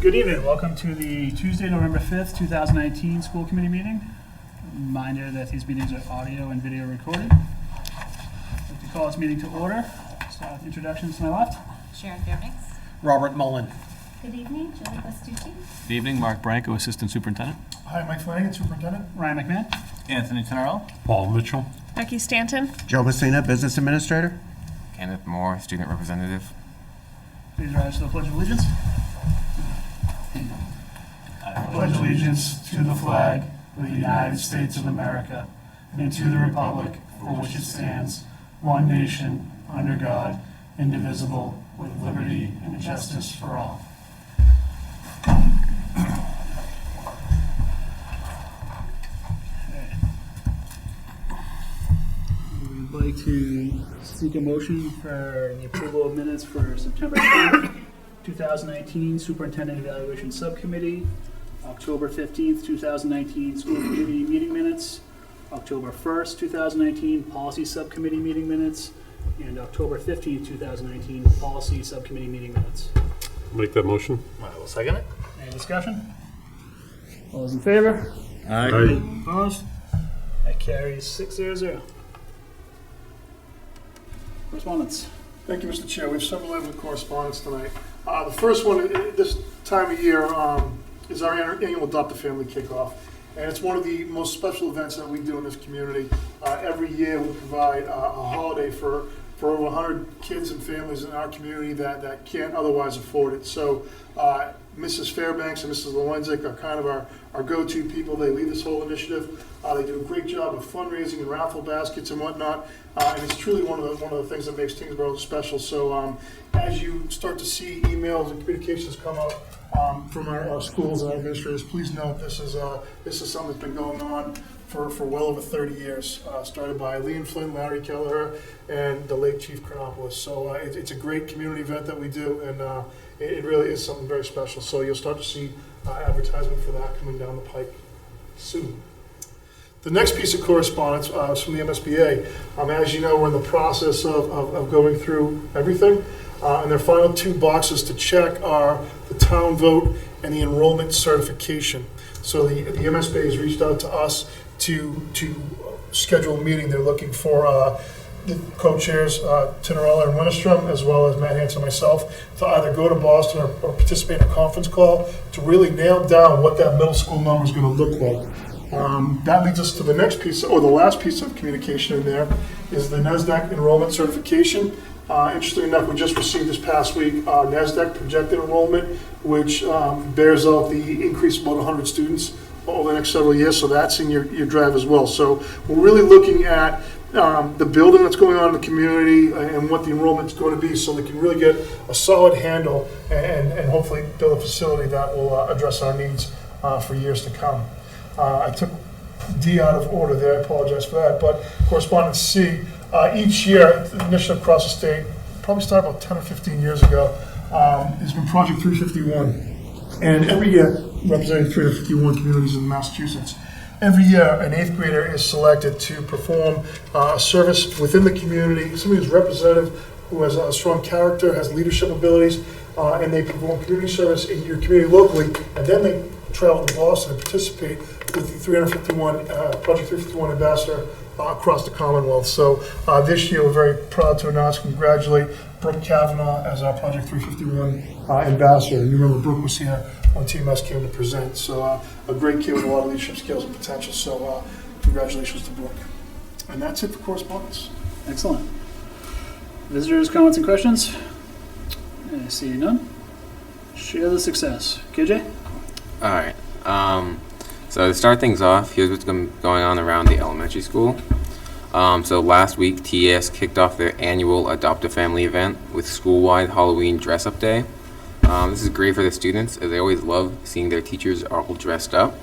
Good evening. Welcome to the Tuesday, November 5th, 2019 school committee meeting. Reminder that these meetings are audio and video recorded. I'd like to call this meeting to order. Start with introductions to my left. Sharon Fairbanks. Robert Mullen. Good evening, Julie Bastucci. Good evening, Mark Branco, Assistant Superintendent. Hi, Mike Flanagan, Superintendent. Ryan McMahon. Anthony Tenarello. Paul Mitchell. Becky Stanton. Joe Messina, Business Administrator. Kenneth Moore, Student Representative. Please rise to the Pledge of Allegiance. I pledge allegiance to the flag of the United States of America and to the republic for which it stands, one nation, under God, indivisible, with liberty and justice for all. We'd like to seek a motion for the approval of minutes for September 10th, 2019 Superintendent Evaluation Subcommittee, October 15th, 2019 School Committee meeting minutes, October 1st, 2019 Policy Subcommittee meeting minutes, and October 15th, 2019 Policy Subcommittee meeting minutes. Make that motion. I will second it. Any discussion? All those in favor? Aye. Opposed? That carries 6-0. Correspondence. Thank you, Mr. Chair. We have several items of correspondence tonight. The first one, this time of year, is our annual Adopt a Family Kickoff. And it's one of the most special events that we do in this community. Every year we provide a holiday for over 100 kids and families in our community that can't otherwise afford it. So Mrs. Fairbanks and Mrs. Lewenzik are kind of our go-to people. They lead this whole initiative. They do a great job of fundraising and raffle baskets and whatnot. And it's truly one of the things that makes Tyngsborough special. So as you start to see emails and communications come out from our schools and our administrators, please note this is something that's been going on for well over 30 years, started by Leon Flynn, Larry Kelleher, and the late Chief Chronopoulos. So it's a great community event that we do, and it really is something very special. So you'll start to see advertisement for that coming down the pike soon. The next piece of correspondence is from the MSBA. As you know, we're in the process of going through everything. And their final two boxes to check are the town vote and the enrollment certification. So the MSBA has reached out to us to schedule a meeting. They're looking for the co-chairs, Tenarello and Winterstrom, as well as Matt Hanson and myself, to either go to Boston or participate in a conference call to really nail down what that middle school number is going to look like. That leads us to the next piece, or the last piece of communication in there, is the NASDAQ enrollment certification. Interestingly enough, we just received this past week NASDAQ projected enrollment, which bears out the increase of about 100 students over the next several years, so that's in your drive as well. So we're really looking at the building that's going on in the community and what the enrollment's going to be, so they can really get a solid handle and hopefully build a facility that will address our needs for years to come. I took D out of order there, I apologize for that, but correspondence C, each year, the initiative across the state, probably started about 10 or 15 years ago, has been Project 351. And every year, representing 351 communities in Massachusetts, every year an 8th grader is selected to perform a service within the community, somebody who's representative, who has a strong character, has leadership abilities, and they perform community service in your community locally, and then they travel to Boston and participate with the 351, Project 351 ambassador across the Commonwealth. So this year we're very proud to announce, congratulate Brooke Kavanaugh as our Project 351 ambassador. You remember Brooke was here when TMS came to present. So a great kid with a lot of leadership skills and potential. So congratulations to Brooke. And that's it for correspondence. Excellent. Visitors, comments, and questions? I see none. Share the success. KJ? All right. So to start things off, here's what's going on around the elementary school. So last week, TES kicked off their annual Adopt a Family event with school-wide Halloween dress-up day. This is great for the students, as they always love seeing their teachers all dressed up.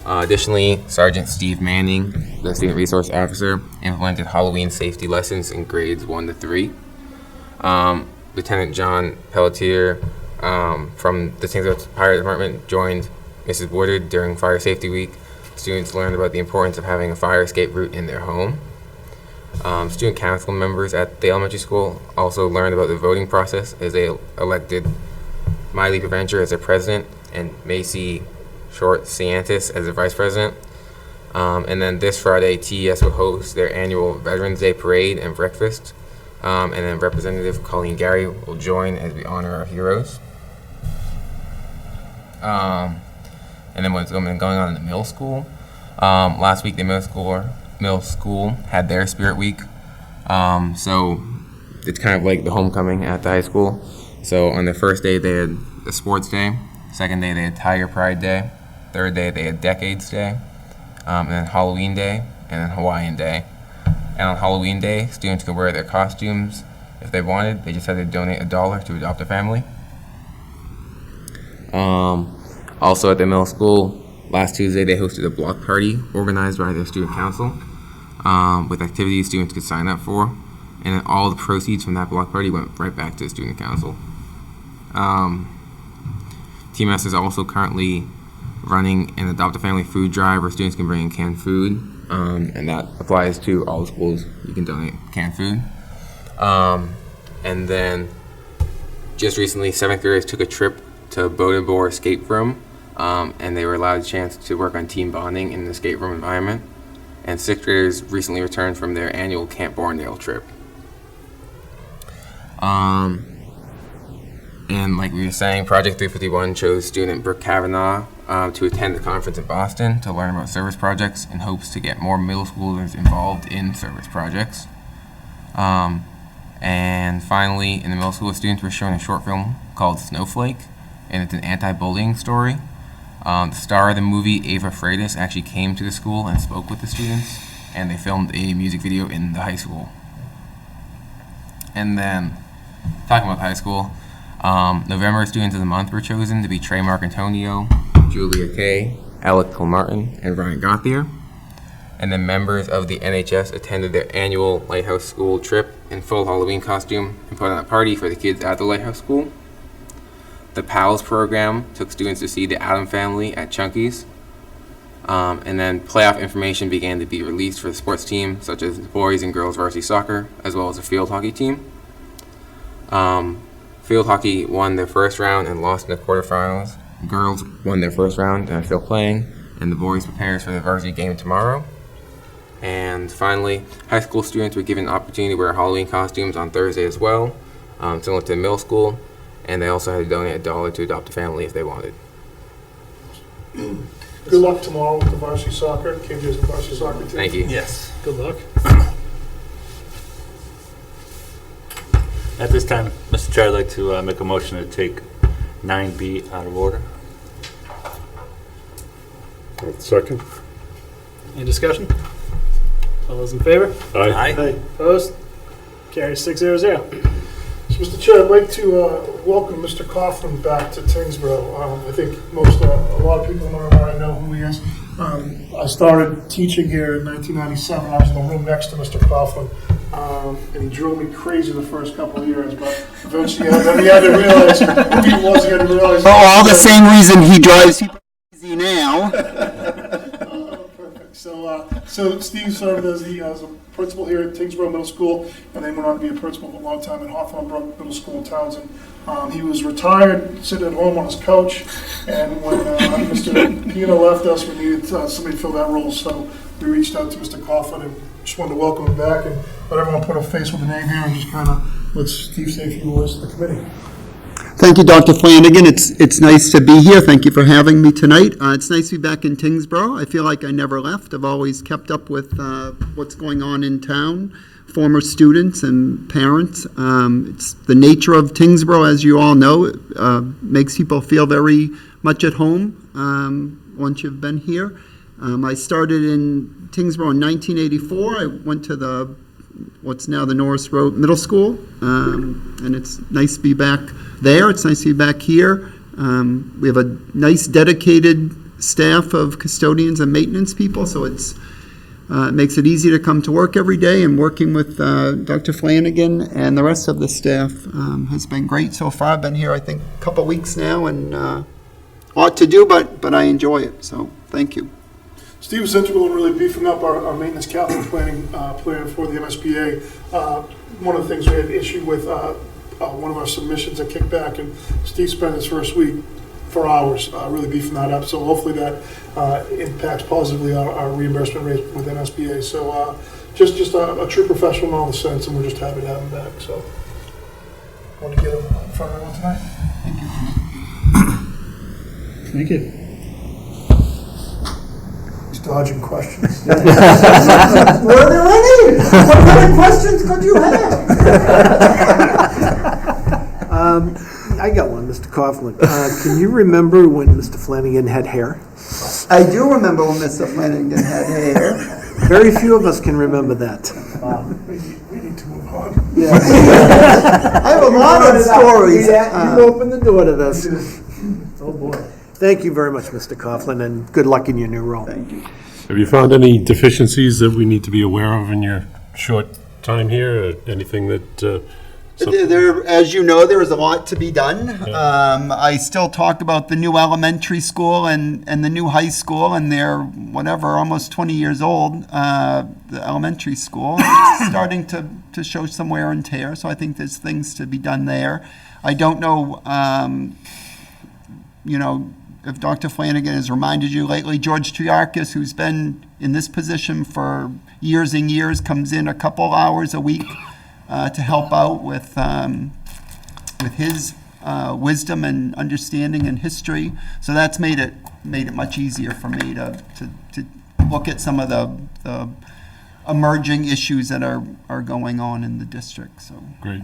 Additionally, Sergeant Steve Manning, the Student Resource Officer, implemented Halloween safety lessons in grades 1 to 3. Lieutenant John Pelletier from the Tyngsborough Fire Department joined Mrs. Woodard during Fire Safety Week. Students learned about the importance of having a fire escape route in their home. Student council members at the elementary school also learned about the voting process as they elected Miley Preventure as their president, and Macy Short Ciantis as their vice president. And then this Friday, TES will host their annual Veterans Day Parade and breakfast. And then Representative Colleen Gary will join as we honor our heroes. And then what's been going on in the middle school. Last week, the middle school had their Spirit Week. So it's kind of like the homecoming at the high school. So on the first day, they had a sports day. Second day, they had Tiger Pride Day. Third day, they had Decades Day. And then Halloween Day, and then Hawaiian Day. And on Halloween Day, students could wear their costumes if they wanted. They just had to donate $1 to adopt a family. Also at the middle school, last Tuesday, they hosted a block party organized by their student council with activities students could sign up for. And then all the proceeds from that block party went right back to the student council. TMS is also currently running an Adopt a Family food drive where students can bring in canned food, and that applies to all the schools. You can donate canned food. And then just recently, 7th graders took a trip to Bodenboer Escape Room, and they were allowed a chance to work on team bonding in an escape room environment. And 6th graders recently returned from their annual Camp Borndale trip. And like we were saying, Project 351 chose student Brooke Kavanaugh to attend the conference in Boston to learn about service projects in hopes to get more middle schoolers involved in service projects. And finally, in the middle school, students were shown a short film called Snowflake, and it's an anti-bullying story. The star of the movie, Ava Freitas, actually came to the school and spoke with the students, and they filmed a music video in the high school. And then, talking about high school, November Students of the Month were chosen to be Trey Marcantonio, Julia Kay, Alec Kilmartin, and Ryan Gauthier. And then members of the NHS attended their annual Lighthouse School trip in full Halloween costume and put on a party for the kids at the Lighthouse School. The PALS program took students to see the Atom Family at Chunky's. And then playoff information began to be released for the sports team, such as the boys and girls varsity soccer, as well as the field hockey team. Field hockey won their first round and lost in the quarterfinals. Girls won their first round and are still playing, and the boys prepares for the varsity game tomorrow. And finally, high school students were given an opportunity to wear Halloween costumes on Thursday as well, similar to middle school, and they also had to donate $1 to adopt a family if they wanted. Good luck tomorrow with the varsity soccer. KJ's the varsity soccer team. Thank you. Yes. Good luck. At this time, Mr. Chair, I'd like to make a motion to take 9B out of order. Second. Any discussion? All those in favor? Aye. Opposed? Carries 6-0. So, Mr. Chair, I'd like to welcome Mr. Coughlin back to Tyngsborough. I think a lot of people in our area know who he is. I started teaching here in 1997. I was in the room next to Mr. Coughlin, and he drove me crazy the first couple of years, but eventually he had to realize who he was. He had to realize. For all the same reason he drives people crazy now. Perfect. So Steve served as a principal here at Tyngsborough Middle School, and then went on to be a principal for a long time at Hawthorne Brook Middle School in Townsend. He was retired, sitting at home on his couch, and when Mr. Pino left us, we needed somebody to fill that role, so we reached out to Mr. Coughlin and just wanted to welcome him back and let everyone put a face with a name here and just kind of let Steve say a few words to the committee. Thank you, Dr. Flanagan. It's nice to be here. Thank you for having me tonight. It's nice to be back in Tyngsborough. I feel like I never left. I've always kept up with what's going on in town, former students and parents. It's the nature of Tyngsborough, as you all know. Makes people feel very much at home once you've been here. I started in Tyngsborough in 1984. I went to what's now the Norris Road Middle School, and it's nice to be back there. It's nice to be back here. We have a nice dedicated staff of custodians and maintenance people, so it makes it easy to come to work every day, and working with Dr. Flanagan and the rest of the staff has been great so far. I've been here, I think, a couple weeks now, and a lot to do, but I enjoy it, so thank you. Steve was integral in really beefing up our maintenance capital planning plan for the MSBA. One of the things we had issue with one of our submissions at Kickback, and Steve spent his first week for hours really beefing that up. So hopefully that impacts positively our reimbursement rate within SBA. So just a true professional in all the sense, and we're just happy to have him back. So I want to get him in front of everyone tonight. Thank you. He's dodging questions. Were there any? What kind of questions could you have? I got one, Mr. Coughlin. Can you remember when Mr. Flanagan had hair? I do remember when Mr. Flanagan had hair. Very few of us can remember that. We need to move on. I have a lot of stories. You opened the door to this. Oh, boy. Thank you very much, Mr. Coughlin, and good luck in your new role. Thank you. Have you found any deficiencies that we need to be aware of in your short time here? Or anything that, There, as you know, there is a lot to be done. I still talk about the new elementary school and the new high school, and they're, whatever, almost 20 years old, the elementary school. It's starting to show some wear and tear, so I think there's things to be done there. I don't know, if Dr. Flanagan has reminded you lately, George Triarchis, who's been in this position for years and years, comes in a couple hours a week to help out with his wisdom and understanding and history. So that's made it much easier for me to look at some of the emerging issues that are going on in the district. So great,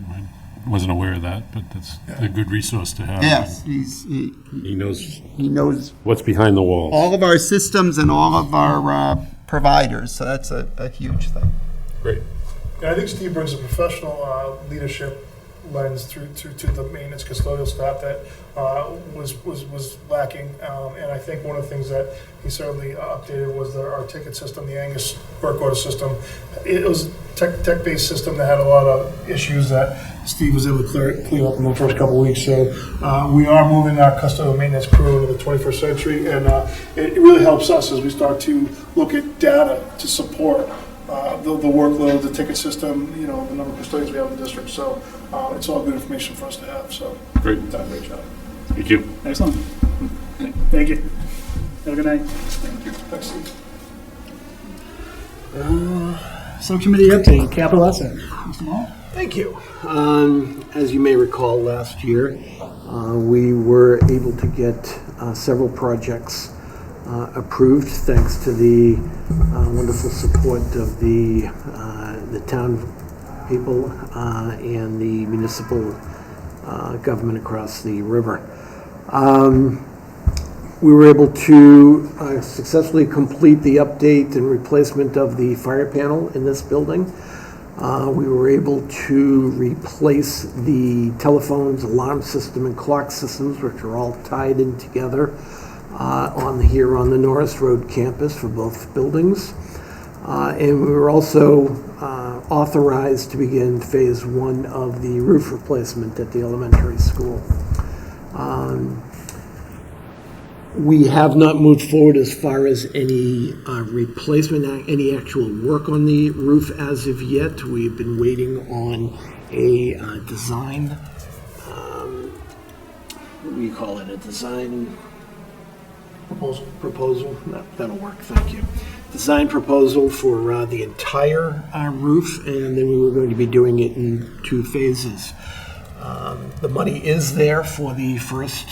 I wasn't aware of that, but that's a good resource to have. yes, He knows he knows what's behind the walls. all of our systems and all of our providers. So that's a huge thing. Great. And I think Steve brings a professional leadership lens through to the maintenance custodial staff that was lacking. And I think one of the things that he certainly updated was our ticket system, the Angus work order system. It was a tech-based system that had a lot of issues that Steve was able to clear up in the first couple of weeks. So we are moving our custodial maintenance crew into the 21st century, and it really helps us as we start to look at data to support the workload, the ticket system, the number of custodians we have in the district. So it's all good information for us to have. So Great. done a great job. Thank you. Excellent. Thank you. Have a good night. Thank you. Thanks, Steve. Subcommittee update, capital asset. Mr. Mall? Thank you. As you may recall, last year, we were able to get several projects approved thanks to the wonderful support of the town people and the municipal government across the river. We were able to successfully complete the update and replacement of the fire panel in this building. We were able to replace the telephones, alarm system, and clock systems, which are all tied in together here on the Norris Road campus for both buildings. And we were also authorized to begin phase 1 of the roof replacement at the elementary school. We have not moved forward as far as any replacement, any actual work on the roof as of yet. We've been waiting on a design, what do you call it, a design proposal? That'll work, thank you. Design proposal for the entire roof, and then we were going to be doing it in 2 phases. The money is there for the first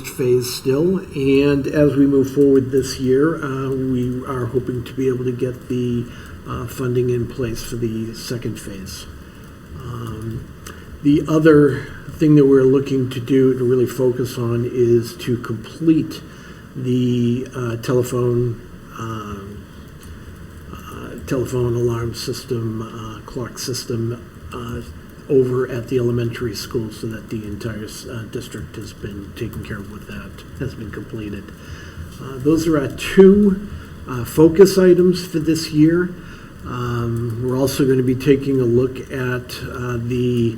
phase still, and as we move forward this year, we are hoping to be able to get the funding in place for the second phase. The other thing that we're looking to do to really focus on is to complete the telephone alarm system, clock system over at the elementary school, so that the entire district has been taken care of with that, has been completed. Those are our 2 focus items for this year. We're also going to be taking a look at the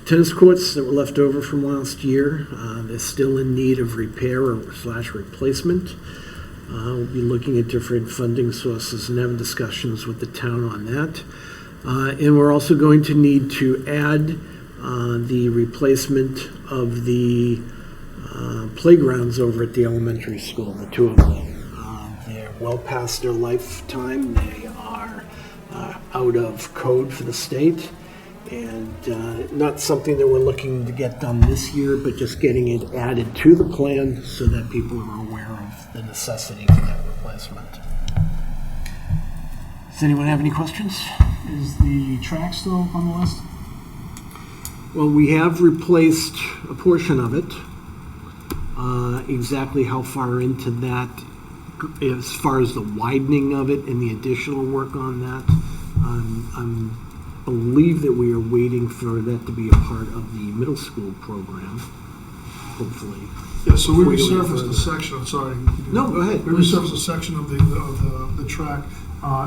tennis courts that were left over from last year. They're still in need of repair or / replacement. We'll be looking at different funding sources and having discussions with the town on that. And we're also going to need to add the replacement of the playgrounds over at the elementary school, the two of them. They're well past their lifetime. They are out of code for the state, and not something that we're looking to get done this year, but just getting it added to the plan so that people are aware of the necessity for that replacement. Does anyone have any questions? Is the track still on the list? Well, we have replaced a portion of it. Exactly how far into that, as far as the widening of it and the additional work on that, I believe that we are waiting for that to be a part of the middle school program, hopefully. Yeah, so we Before we go any resurfaced further. a section, I'm sorry. No, go ahead. We resurfaced a section of the track.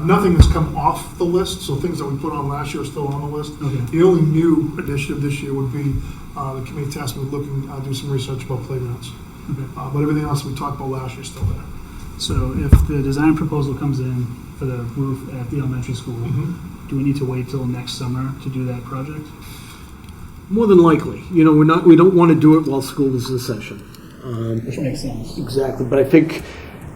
Nothing has come off the list, so things that we put on last year are still on the list. Okay. The only new initiative this year would be the committee tasked me with do some research about playgrounds. Okay. But everything else we talked about last year is still there. So if the design proposal comes in for the roof at the elementary school, do we need to wait till next summer to do that project? More than likely. You know, we don't want to do it while school is in session. Which makes sense. Exactly, but I think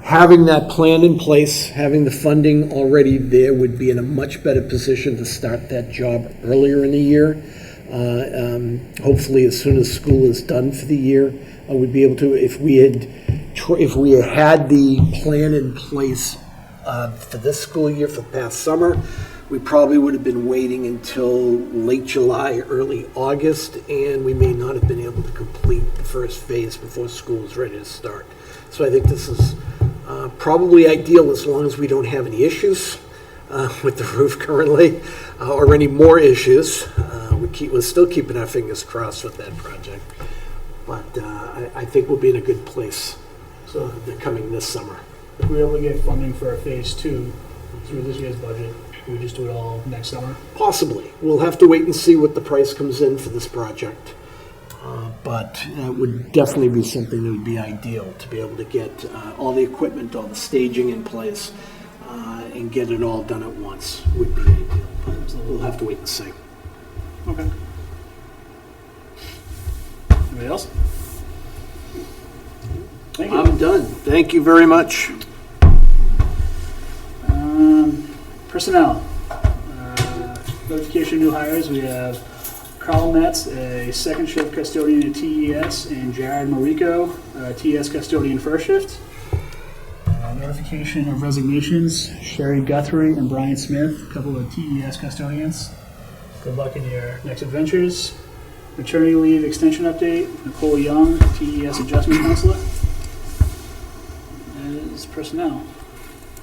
having that plan in place, having the funding already there would be in a much better position to start that job earlier in the year. Hopefully, as soon as school is done for the year, I would be able to, if we had the plan in place for this school year, for past summer, we probably would have been waiting until late July, early August, and we may not have been able to complete the first phase before school is ready to start. So I think this is probably ideal as long as we don't have any issues with the roof currently or any more issues. We're still keeping our fingers crossed with that project. But I think we'll be in a good place. So they're coming this summer. If we were able to get funding for phase 2 through this year's budget, can we just do it all next summer? Possibly. We'll have to wait and see what the price comes in for this project. But it would definitely be something that would be ideal to be able to get all the equipment, all the staging in place, and get it all done at once would be ideal. But we'll have to wait and see. Okay. Anybody else? Thank you. I'm done. Thank you very much. Personnel. Notification of new hires. We have Carl Metz, a second shift custodian at TES, and Jared Marico, TES custodian first shift. Notification of resignations. Sherry Guthrie and Brian Smith, a couple of TES custodians. Good luck in your next adventures. Maternity leave extension update. Nicole Young, TES adjustment counselor. That is personnel.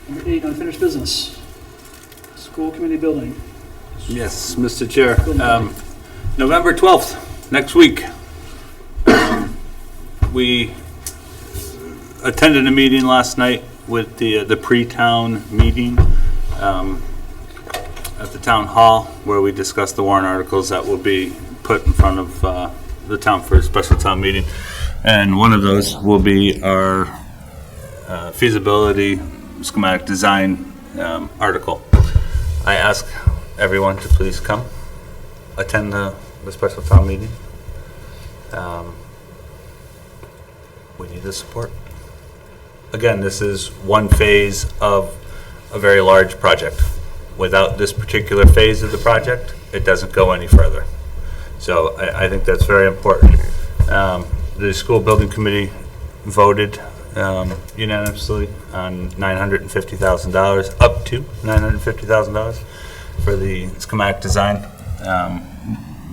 Number 8, unfinished business. School committee building. Yes, Mr. Chair. November 12th, next week. We attended a meeting last night with the pre-town meeting at the town hall where we discussed the warrant articles that will be put in front of the town for a special town meeting. And one of those will be our feasibility schematic design article. I ask everyone to please come attend the special town meeting. We need the support. Again, this is one phase of a very large project. Without this particular phase of the project, it doesn't go any further. So I think that's very important. The school building committee voted unanimously on $950,000, up to $950,000 for the schematic design.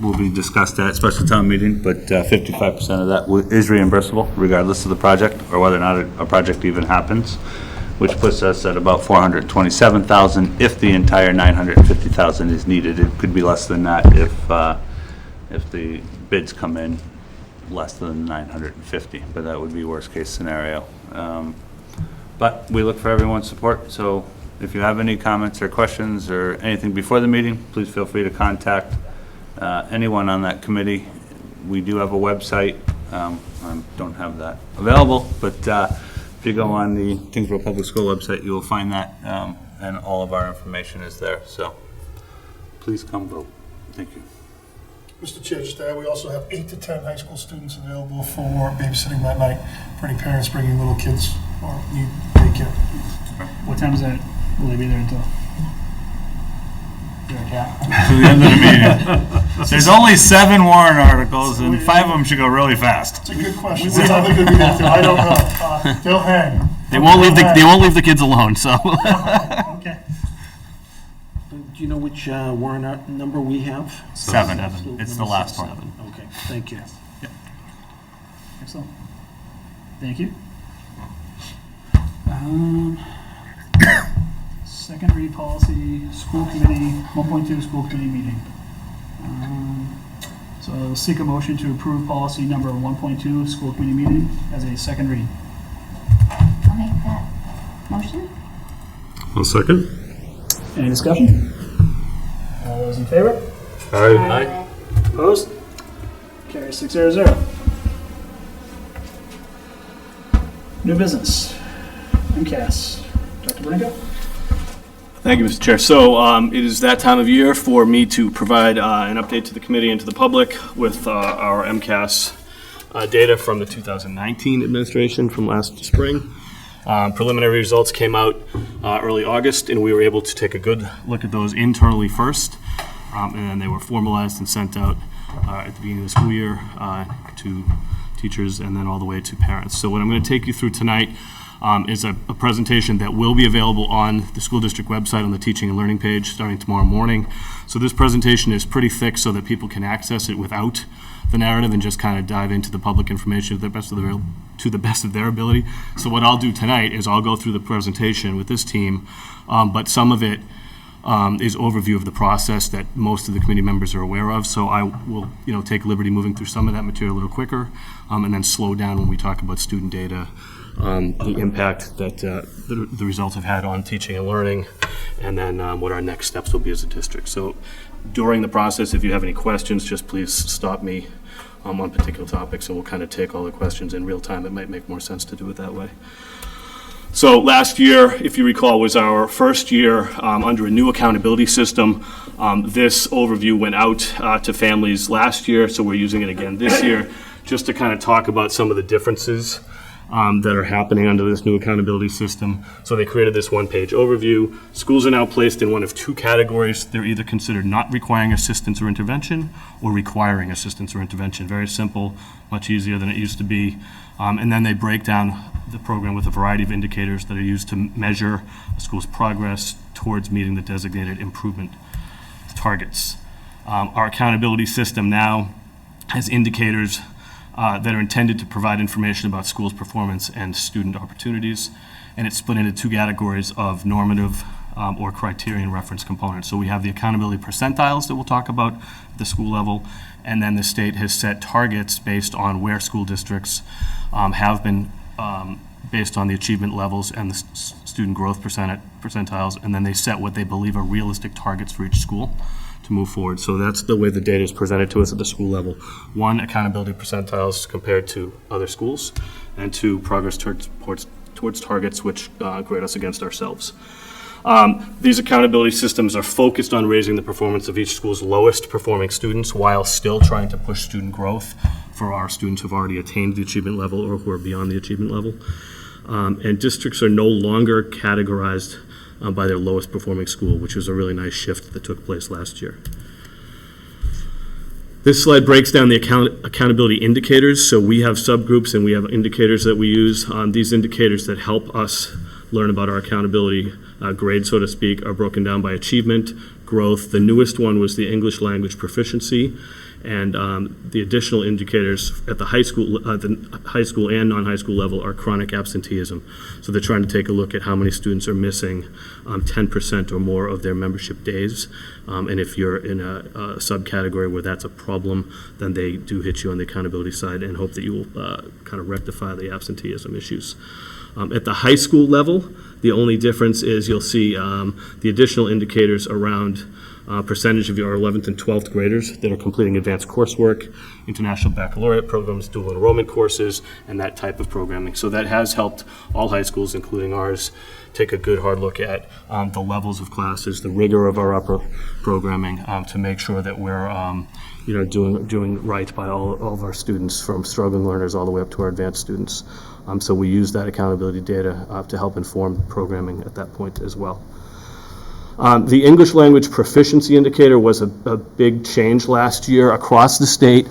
Will be discussed at special town meeting, but 55% of that is reimbursable regardless of the project or whether or not a project even happens, which puts us at about $427,000 if the entire $950,000 is needed. It could be less than that if the bids come in less than $950, but that would be worst case scenario. But we look for everyone's support, so if you have any comments or questions or anything before the meeting, please feel free to contact anyone on that committee. We do have a website. I don't have that available, but if you go on the Tyngsborough Public School website, you will find that, and all of our information is there. So please come vote. Thank you. Mr. Chair, just to add, we also have 8 to 10 high school students available for babysitting that night for any parents bringing little kids or need daycare. What time is that? Will they be there until? Is there a cap? To the end of the meeting. There's only 7 warrant articles, and 5 of them should go really fast. It's a good question. What time they're going to be there till? I don't know. They'll hang. They won't leave the kids alone. So. Okay. Do you know which warrant number we have? 7. It's the last one. 7. Okay, thank you. Excellent. Thank you. Second read policy, school committee, 1.2 school committee meeting. So I'll seek a motion to approve policy number 1.2 school committee meeting as a second read. I'll make that motion. I'll second. Any discussion? All those in favor? Aye. Opposed? Carries 600. New business. MCAS. Dr. Branco? Thank you, Mr. Chair. So it is that time of year for me to provide an update to the committee and to the public with our MCAS data from the 2019 administration from last spring. Preliminary results came out early August, and we were able to take a good look at those internally first, and then they were formalized and sent out at the beginning of the school year to teachers and then all the way to parents. So what I'm going to take you through tonight is a presentation that will be available on the school district website on the teaching and learning page starting tomorrow morning. So this presentation is pretty thick so that people can access it without the narrative and just kind of dive into the public information to the best of their ability. So what I'll do tonight is I'll go through the presentation with this team, but some of it is overview of the process that most of the committee members are aware of. So I will, take liberty moving through some of that material a little quicker, and then slow down when we talk about student data, the impact that the results have had on teaching and learning, and then what our next steps will be as a district. So during the process, if you have any questions, just please stop me on particular topics, and we'll kind of take all the questions in real time. It might make more sense to do it that way. So last year, if you recall, was our first year under a new accountability system. This overview went out to families last year, so we're using it again this year, just to kind of talk about some of the differences that are happening under this new accountability system. So they created this one-page overview. Schools are now placed in one of 2 categories. They're either considered not requiring assistance or intervention, or requiring assistance or intervention. Very simple, much easier than it used to be. And then they break down the program with a variety of indicators that are used to measure a school's progress towards meeting the designated improvement targets. Our accountability system now has indicators that are intended to provide information about schools' performance and student opportunities, and it's split into 2 categories of normative or criterion reference components. So we have the accountability percentiles that we'll talk about at the school level, and then the state has set targets based on where school districts have been based on the achievement levels and the student growth percentiles, and then they set what they believe are realistic targets for each school to move forward. So that's the way the data is presented to us at the school level. 1, accountability percentiles compared to other schools, and 2, progress towards targets which grade us against ourselves. These accountability systems are focused on raising the performance of each school's lowest performing students while still trying to push student growth for our students who've already attained the achievement level or who are beyond the achievement level. And districts are no longer categorized by their lowest performing school, which was a really nice shift that took place last year. This slide breaks down the accountability indicators. So we have subgroups and we have indicators that we use. These indicators that help us learn about our accountability grade, so to speak, are broken down by achievement, growth. The newest one was the English language proficiency, and the additional indicators at the high school and non-high school level are chronic absenteeism. So they're trying to take a look at how many students are missing 10% or more of their membership days. And if you're in a subcategory where that's a problem, then they do hit you on the accountability side and hope that you will kind of rectify the absenteeism issues. At the high school level, the only difference is you'll see the additional indicators around percentage of your 11th and 12th graders that are completing advanced coursework, international baccalaureate programs, dual enrollment courses, and that type of programming. So that has helped all high schools, including ours, take a good hard look at the levels of classes, the rigor of our upper programming, to make sure that we're doing right by all of our students, from struggling learners all the way up to our advanced students. So we use that accountability data to help inform programming at that point as well. The English language proficiency indicator was a big change last year across the state.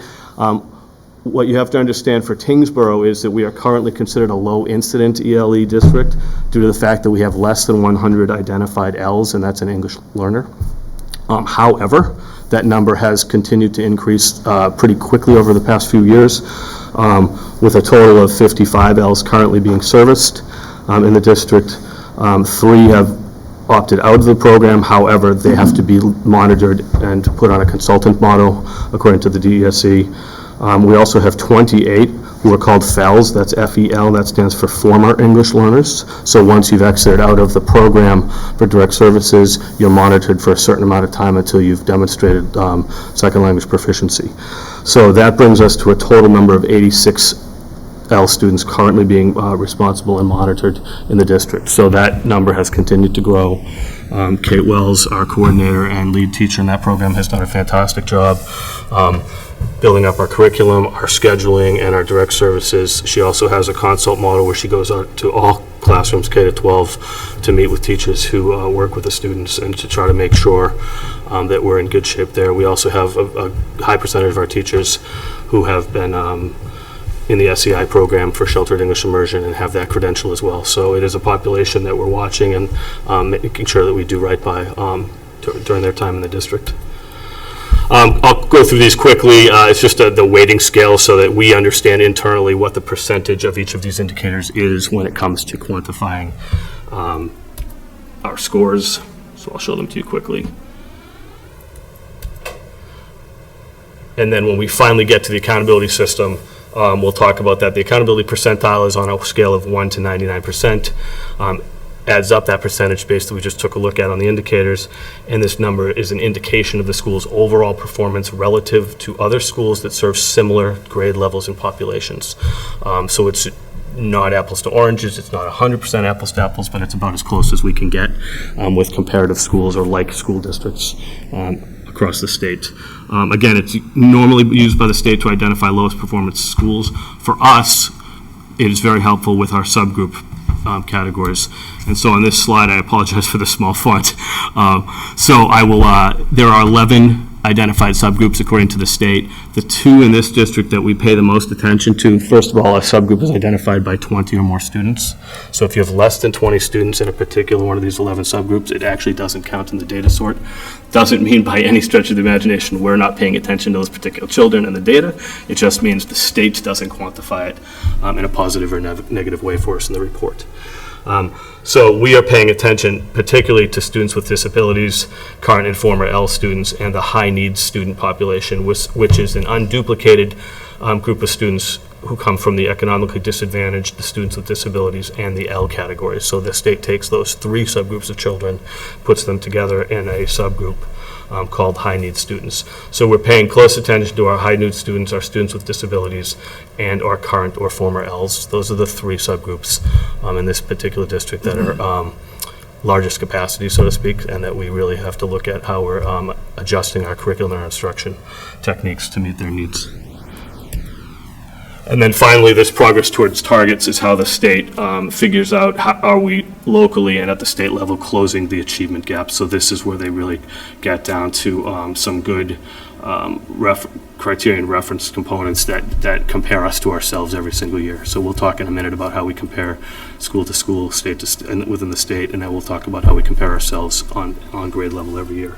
What you have to understand for Tyngsborough is that we are currently considered a low incident ELE district due to the fact that we have less than 100 identified Ls, and that's an English learner. However, that number has continued to increase pretty quickly over the past few years, with a total of 55 Ls currently being serviced in the district. 3 have opted out of the program. However, they have to be monitored and put on a consultant model according to the DESE. We also have 28 who are called FELs, that's F-E-L, that stands for former English learners. So once you've exited out of the program for direct services, you're monitored for a certain amount of time until you've demonstrated second language proficiency. So that brings us to a total number of 86 L students currently being responsible and monitored in the district. So that number has continued to grow. Kate Wells, our coordinator and lead teacher in that program, has done a fantastic job building up our curriculum, our scheduling, and our direct services. She also has a consult model where she goes out to all classrooms, K-12, to meet with teachers who work with the students and to try to make sure that we're in good shape there. We also have a high percentage of our teachers who have been in the SEI program for sheltered English immersion and have that credential as well. So it is a population that we're watching and making sure that we do right by during their time in the district. I'll go through these quickly. It's just the weighting scale so that we understand internally what the percentage of each of these indicators is when it comes to quantifying our scores. So I'll show them to you quickly. And then when we finally get to the accountability system, we'll talk about that. The accountability percentile is on a scale of 1 to 99%. Adds up that percentage base that we just took a look at on the indicators, and this number is an indication of the school's overall performance relative to other schools that serve similar grade levels and populations. So it's not apples to oranges, it's not 100% apples to apples, but it's about as close as we can get with comparative schools or like school districts across the state. Again, it's normally used by the state to identify lowest performance schools. For us, it is very helpful with our subgroup categories. And so on this slide, I apologize for the small font. So I will, there are 11 identified subgroups according to the state. The 2 in this district that we pay the most attention to, first of all, a subgroup is identified by 20 or more students. So if you have less than 20 students in a particular one of these 11 subgroups, it actually doesn't count in the data sort. Doesn't mean by any stretch of the imagination we're not paying attention to those particular children and the data. It just means the state doesn't quantify it in a positive or negative way for us in the report. So we are paying attention particularly to students with disabilities, current and former L students, and the high needs student population, which is an unduplicated group of students who come from the economically disadvantaged, the students with disabilities, and the L categories. So the state takes those 3 subgroups of children, puts them together in a subgroup called high needs students. So we're paying close attention to our high needs students, our students with disabilities, and our current or former Ls. Those are the 3 subgroups in this particular district that are largest capacity, so to speak, and that we really have to look at how we're adjusting our curriculum and our instruction techniques to meet their needs. And then finally, this progress towards targets is how the state figures out how are we locally and at the state level closing the achievement gap. So this is where they really get down to some good criterion reference components that compare us to ourselves every single year. So we'll talk in a minute about how we compare school to school, state to within the state, and then we'll talk about how we compare ourselves on grade level every year.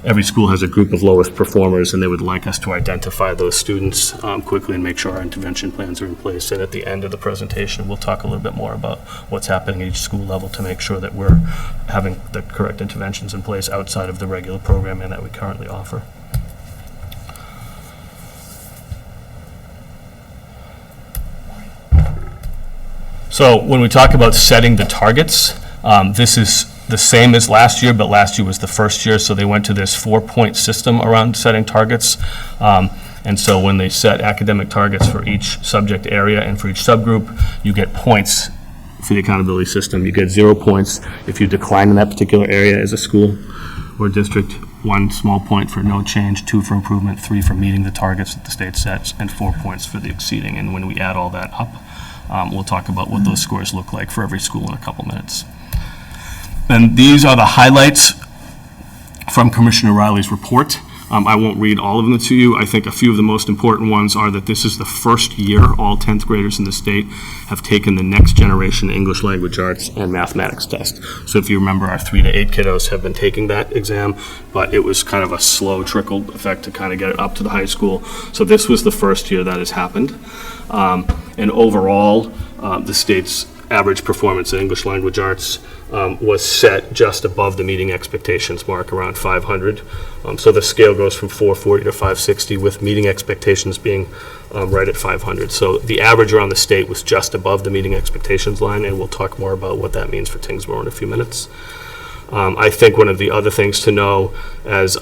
Every school has a group of lowest performers, and they would like us to identify those students quickly and make sure our intervention plans are in place. And at the end of the presentation, we'll talk a little bit more about what's happening at each school level to make sure that we're having the correct interventions in place outside of the regular programming that we currently offer. So when we talk about setting the targets, this is the same as last year, but last year was the first year, so they went to this 4-point system around setting targets. And so when they set academic targets for each subject area and for each subgroup, you get points for the accountability system. You get 0 points if you decline in that particular area as a school or district, 1 small point for no change, 2 for improvement, 3 for meeting the targets that the state sets, and 4 points for the exceeding. And when we add all that up, we'll talk about what those scores look like for every school in a couple minutes. And these are the highlights from Commissioner Riley's report. I won't read all of them to you. I think a few of the most important ones are that this is the first year all 10th graders in the state have taken the next generation English language arts and mathematics test. So if you remember, our 3 to 8 kiddos have been taking that exam, but it was kind of a slow trickle effect to kind of get it up to the high school. So this was the first year that has happened. And overall, the state's average performance in English language arts was set just above the meeting expectations mark, around 500. So the scale goes from 440 to 560, with meeting expectations being right at 500. So the average around the state was just above the meeting expectations line, and we'll talk more about what that means for Tyngsborough in a few minutes. I think one of the other things to know, as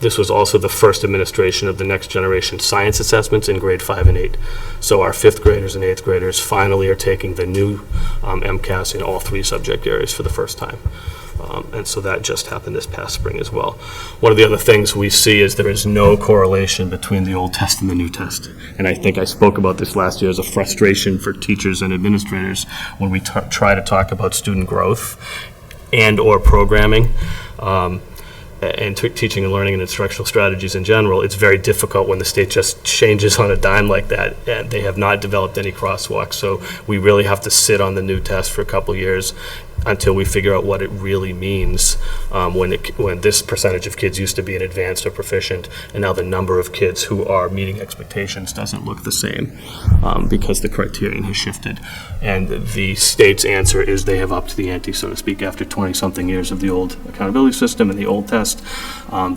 this was also the first administration of the next generation science assessments in grade 5 and 8. So our 5th graders and 8th graders finally are taking the new MCAS in all 3 subject areas for the first time. And so that just happened this past spring as well. One of the other things we see is there is no correlation between the old test and the new test. And I think I spoke about this last year as a frustration for teachers and administrators when we try to talk about student growth and or programming and teaching and learning and instructional strategies in general. It's very difficult when the state just changes on a dime like that, and they have not developed any crosswalks. So we really have to sit on the new test for a couple years until we figure out what it really means when this percentage of kids used to be an advanced or proficient, and now the number of kids who are meeting expectations doesn't look the same because the criterion has shifted. And the state's answer is they have upped the ante, so to speak, after 20-something years of the old accountability system and the old test.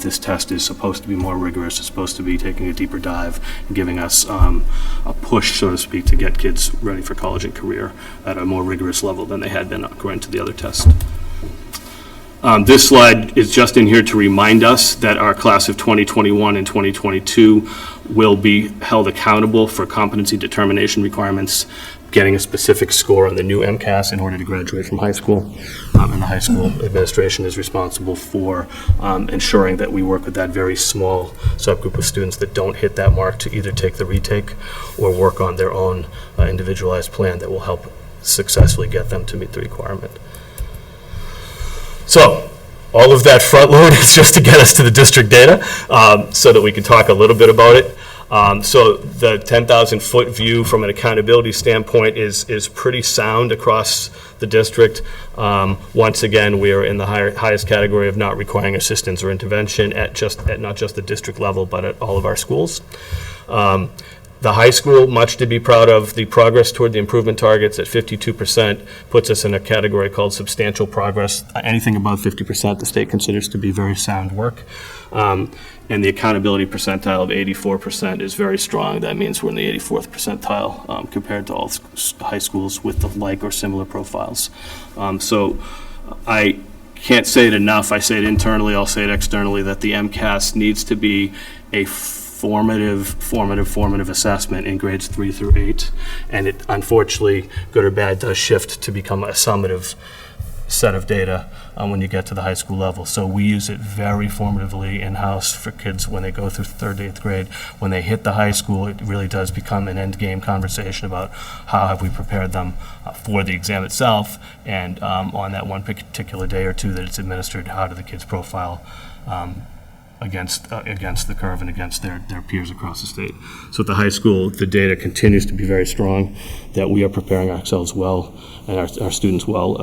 This test is supposed to be more rigorous. It's supposed to be taking a deeper dive and giving us a push, so to speak, to get kids ready for college and career at a more rigorous level than they had been according to the other test. This slide is just in here to remind us that our class of 2021 and 2022 will be held accountable for competency determination requirements, getting a specific score on the new MCAS in order to graduate from high school. And the high school administration is responsible for ensuring that we work with that very small subgroup of students that don't hit that mark to either take the retake or work on their own individualized plan that will help successfully get them to meet the requirement. So all of that front load is just to get us to the district data so that we can talk a little bit about it. So the 10,000-foot view from an accountability standpoint is pretty sound across the district. Once again, we are in the highest category of not requiring assistance or intervention at not just the district level, but at all of our schools. The high school, much to be proud of. The progress toward the improvement targets at 52% puts us in a category called substantial progress. Anything above 50% the state considers to be very sound work. And the accountability percentile of 84% is very strong. That means we're in the 84th percentile compared to all high schools with the like or similar profiles. So I can't say it enough. I say it internally, I'll say it externally, that the MCAS needs to be a formative assessment in grades 3 through 8, and it unfortunately, good or bad, does shift to become a summative set of data when you get to the high school level. So we use it very formatively in-house for kids when they go through 3rd to 8th grade. When they hit the high school, it really does become an end game conversation about how have we prepared them for the exam itself, and on that one particular day or two that it's administered, how do the kids profile against the curve and against their peers across the state. So at the high school, the data continues to be very strong, that we are preparing ourselves well and our students well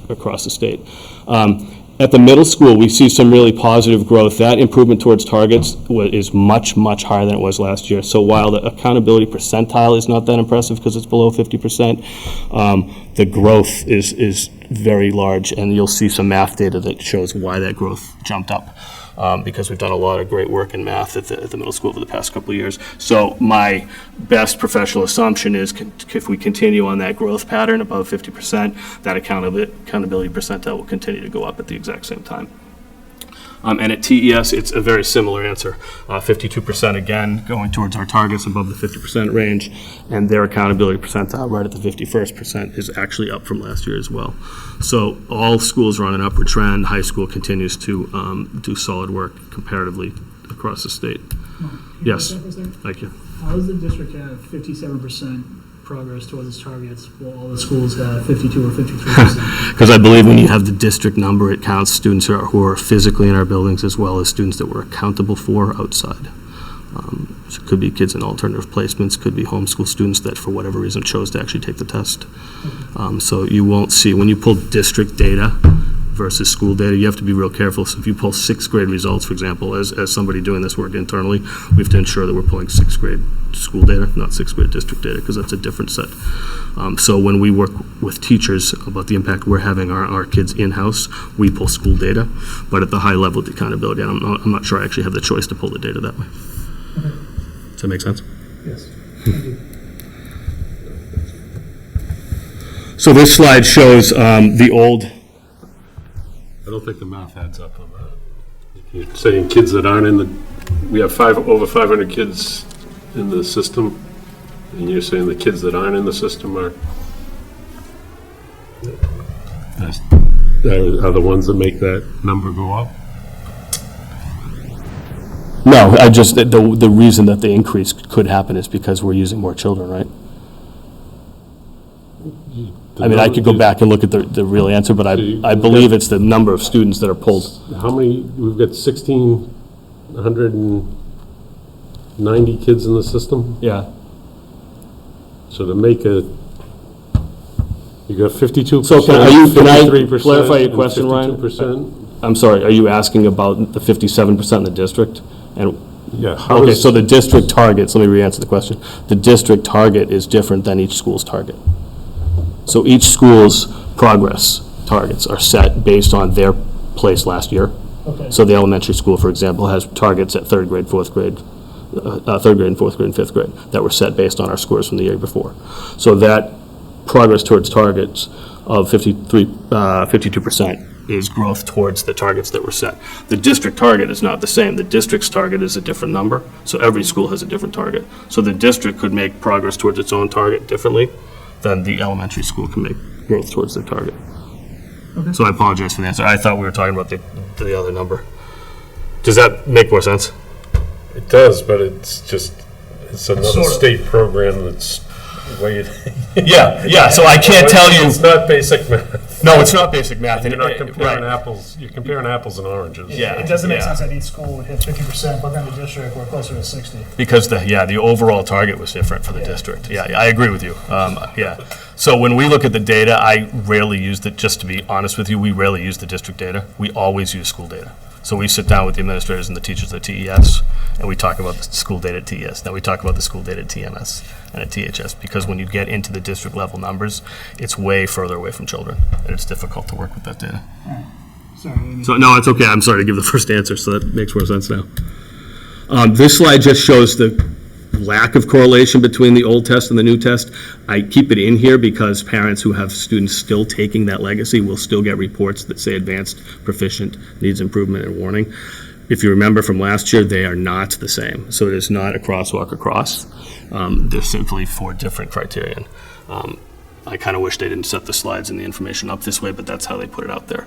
across the state. At the middle school, we see some really positive growth. That improvement towards targets is much, much higher than it was last year. So while the accountability percentile is not that impressive because it's below 50%, the growth is very large, and you'll see some math data that shows why that growth jumped up. because we've done a lot of great work in math at the middle school over the past couple of years. So my best professional assumption is if we continue on that growth pattern above 50%, that accountability percentile will continue to go up at the exact same time. And at TES, it's a very similar answer. 52% again, going towards our targets above the 50% range, and their accountability percentile right at the 51st percent is actually up from last year as well. So all schools are on an upward trend. High school continues to do solid work comparatively across the state. Yes, thank you. How does the district have 57% progress towards its targets while all the schools have 52 or 53%? Because I believe when you have the district number, it counts students who are physically in our buildings as well as students that we're accountable for outside. So it could be kids in alternative placements, could be homeschool students that for whatever reason chose to actually take the test. So you won't see, when you pull district data versus school data, you have to be real careful. So if you pull 6th grade results, for example, as somebody doing this work internally, we have to ensure that we're pulling 6th grade school data, not 6th grade district data, because that's a different set. So when we work with teachers about the impact we're having our kids in-house, we pull school data, but at the high level of the accountability, I'm not sure I actually have the choice to pull the data that way. Okay. Does that make sense? Yes. Thank you. So this slide shows the old. I don't think the math adds up on that. You're saying kids that aren't in the, we have over 500 kids in the system, and you're saying the kids that aren't in the system are the ones that make that number go up? No, the reason that the increase could happen is because we're using more children, right? I mean, I could go back and look at the real answer, but I believe it's the number of students that are pulled. How many, we've got 1,690 kids in the system? Yeah. So to make you got 52%, So can I 53%, clarify your question, Ryan? 52%? I'm sorry, are you asking about the 57% in the district? And Yeah. okay, so the district targets, let me re-answer the question. The district target is different than each school's target. So each school's progress targets are set based on their place last year. Okay. So the elementary school, for example, has targets at 3rd grade, 4th grade, 3rd grade and 4th grade and 5th grade that were set based on our scores from the year before. So that progress towards targets of 52% is growth towards the targets that were set. The district target is not the same. The district's target is a different number, so every school has a different target. So the district could make progress towards its own target differently than the elementary school can make growth towards their target. Okay. So I apologize for the answer. I thought we were talking about the other number. Does that make more sense? It does, but it's another Sort of. state program that's way. Yeah, so I can't tell you. It's not basic math. No, it's not basic math. You're not comparing right. apples, you're comparing apples and oranges. Yeah. It doesn't make sense that each school would hit 50%, but then the district, we're closer to 60. Because the overall target was different for the district. Yeah, I agree with you. Yeah. So when we look at the data, I rarely use it, just to be honest with you, we rarely use the district data. We always use school data. So we sit down with the administrators and the teachers at TES, and we talk about the school data at TES. Then we talk about the school data at TMS and at THS, because when you get into the district level numbers, it's way further away from children, and it's difficult to work with that data. Sorry. So no, it's okay. I'm sorry to give the first answer, so that makes more sense now. This slide just shows the lack of correlation between the old test and the new test. I keep it in here because parents who have students still taking that legacy will still get reports that say advanced, proficient, needs improvement, and warning. If you remember from last year, they are not the same. So it is not a crosswalk across. They're simply 4 different criterion. I kind of wish they didn't set the slides and the information up this way, but that's how they put it out there.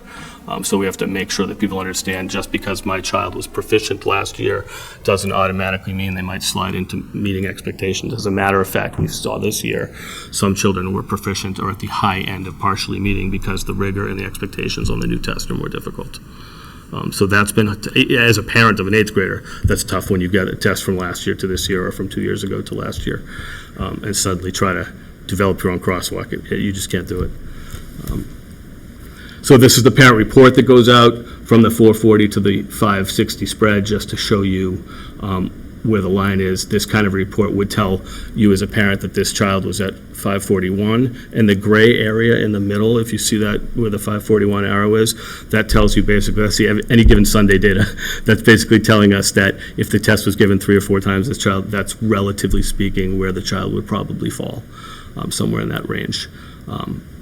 So we have to make sure that people understand just because my child was proficient last year doesn't automatically mean they might slide into meeting expectations. As a matter of fact, we saw this year some children who were proficient or at the high end of partially meeting because the rigor and the expectations on the new test are more difficult. So that's been, as a parent of an 8th grader, that's tough when you get a test from last year to this year or from 2 years ago to last year, and suddenly try to develop your own crosswalk. You just can't do it. So this is the parent report that goes out from the 440 to the 560 spread, just to show you where the line is, this kind of report would tell you as a parent that this child was at 541. And the gray area in the middle, if you see that where the 541 arrow is, that tells you basically, that's the any given Sunday data. That's basically telling us that if the test was given 3 or 4 times this child, that's relatively speaking where the child would probably fall, somewhere in that range.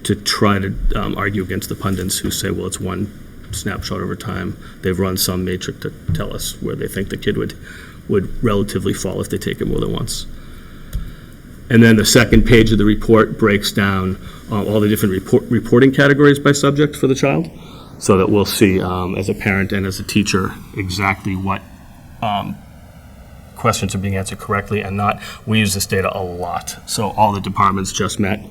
To try to argue against the pundits who say, well, it's one snapshot over time. They've run some matrix to tell us where they think the kid would relatively fall if they take it more than once. And then the second page of the report breaks down all the different reporting categories by subject for the child, so that we'll see as a parent and as a teacher exactly what questions are being answered correctly and not. We use this data a lot. So all the departments just met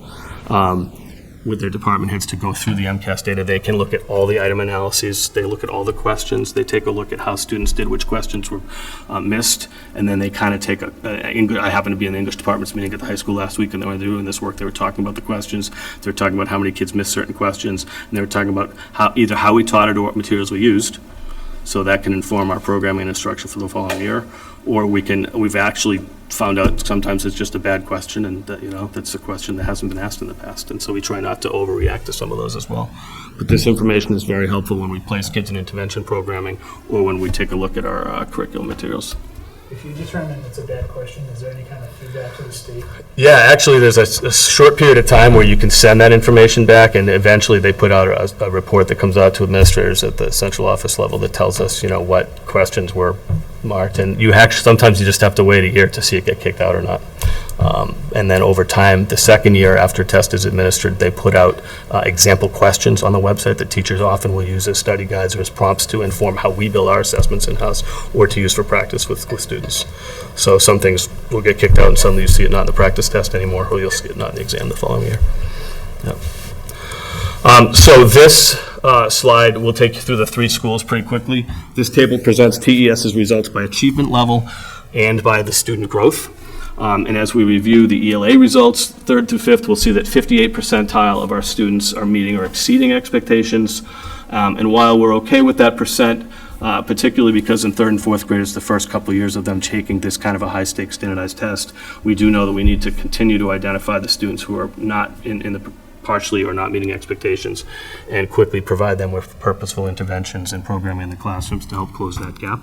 with their department heads to go through the MCAS data. They can look at all the item analyses. They look at all the questions. They take a look at how students did, which questions were missed, and then they kind of take I happened to be in the English department's meeting at the high school last week, and when they were doing this work, they were talking about the questions. They were talking about how many kids missed certain questions, and they were talking about either how we taught it or what materials we used. So that can inform our programming and instruction for the following year. Or we've actually found out sometimes it's just a bad question, and that's a question that hasn't been asked in the past. And so we try not to overreact to some of those as well. But this information is very helpful when we place kids in intervention programming or when we take a look at our curriculum materials. If you determine it's a bad question, is there any kind of feedback to the state? Yeah, actually, there's a short period of time where you can send that information back, and eventually they put out a report that comes out to administrators at the central office level that tells us, what questions were marked. And sometimes you just have to wait a year to see it get kicked out or not. And then over time, the second year after a test is administered, they put out example questions on the website that teachers often will use as study guides or as prompts to inform how we build our assessments in-house or to use for practice with students. So some things will get kicked out and suddenly you see it not in the practice test anymore, or you'll see it not in the exam the following year. Yep. So this slide will take you through the 3 schools pretty quickly. This table presents TES's results by achievement level and by the student growth. And as we review the ELA results, 3rd through 5th, we'll see that 58 percentile of our students are meeting or exceeding expectations. And while we're okay with that percent, particularly because in 3rd and 4th grade, it's the first couple of years of them taking this kind of a high-stakes standardized test, we do know that we need to continue to identify the students who are not in the partially or not meeting expectations and quickly provide them with purposeful interventions and programming in the classrooms to help close that gap.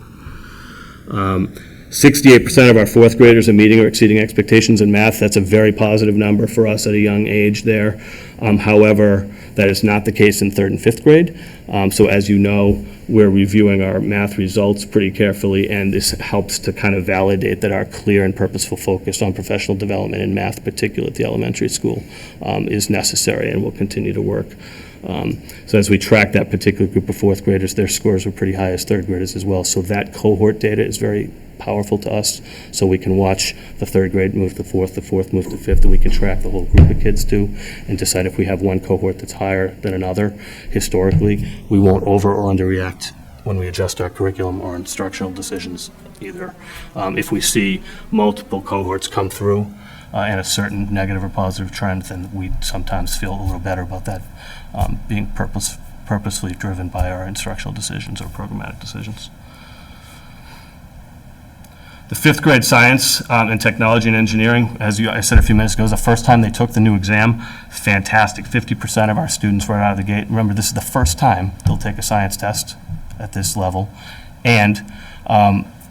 68% of our 4th graders are meeting or exceeding expectations in math. That's a very positive number for us at a young age there. However, that is not the case in 3rd and 5th grade. So as you know, we're reviewing our math results pretty carefully, and this helps to kind of validate that our clear and purposeful focus on professional development in math, particularly at the elementary school, is necessary and will continue to work. So as we track that particular group of 4th graders, their scores were pretty high as 3rd graders as well. So that cohort data is very powerful to us, so we can watch the 3rd grade move to 4th, the 4th move to 5th, and we can track the whole group of kids too and decide if we have one cohort that's higher than another. Historically, we won't over or underreact when we adjust our curriculum or instructional decisions either. If we see multiple cohorts come through and a certain negative or positive trend, then we sometimes feel a little better about that being purposefully driven by our instructional decisions or programmatic decisions. The 5th grade science and technology and engineering, as I said a few minutes ago, is the first time they took the new exam. Fantastic. 50% of our students right out of the gate. Remember, this is the first time they'll take a science test at this level. And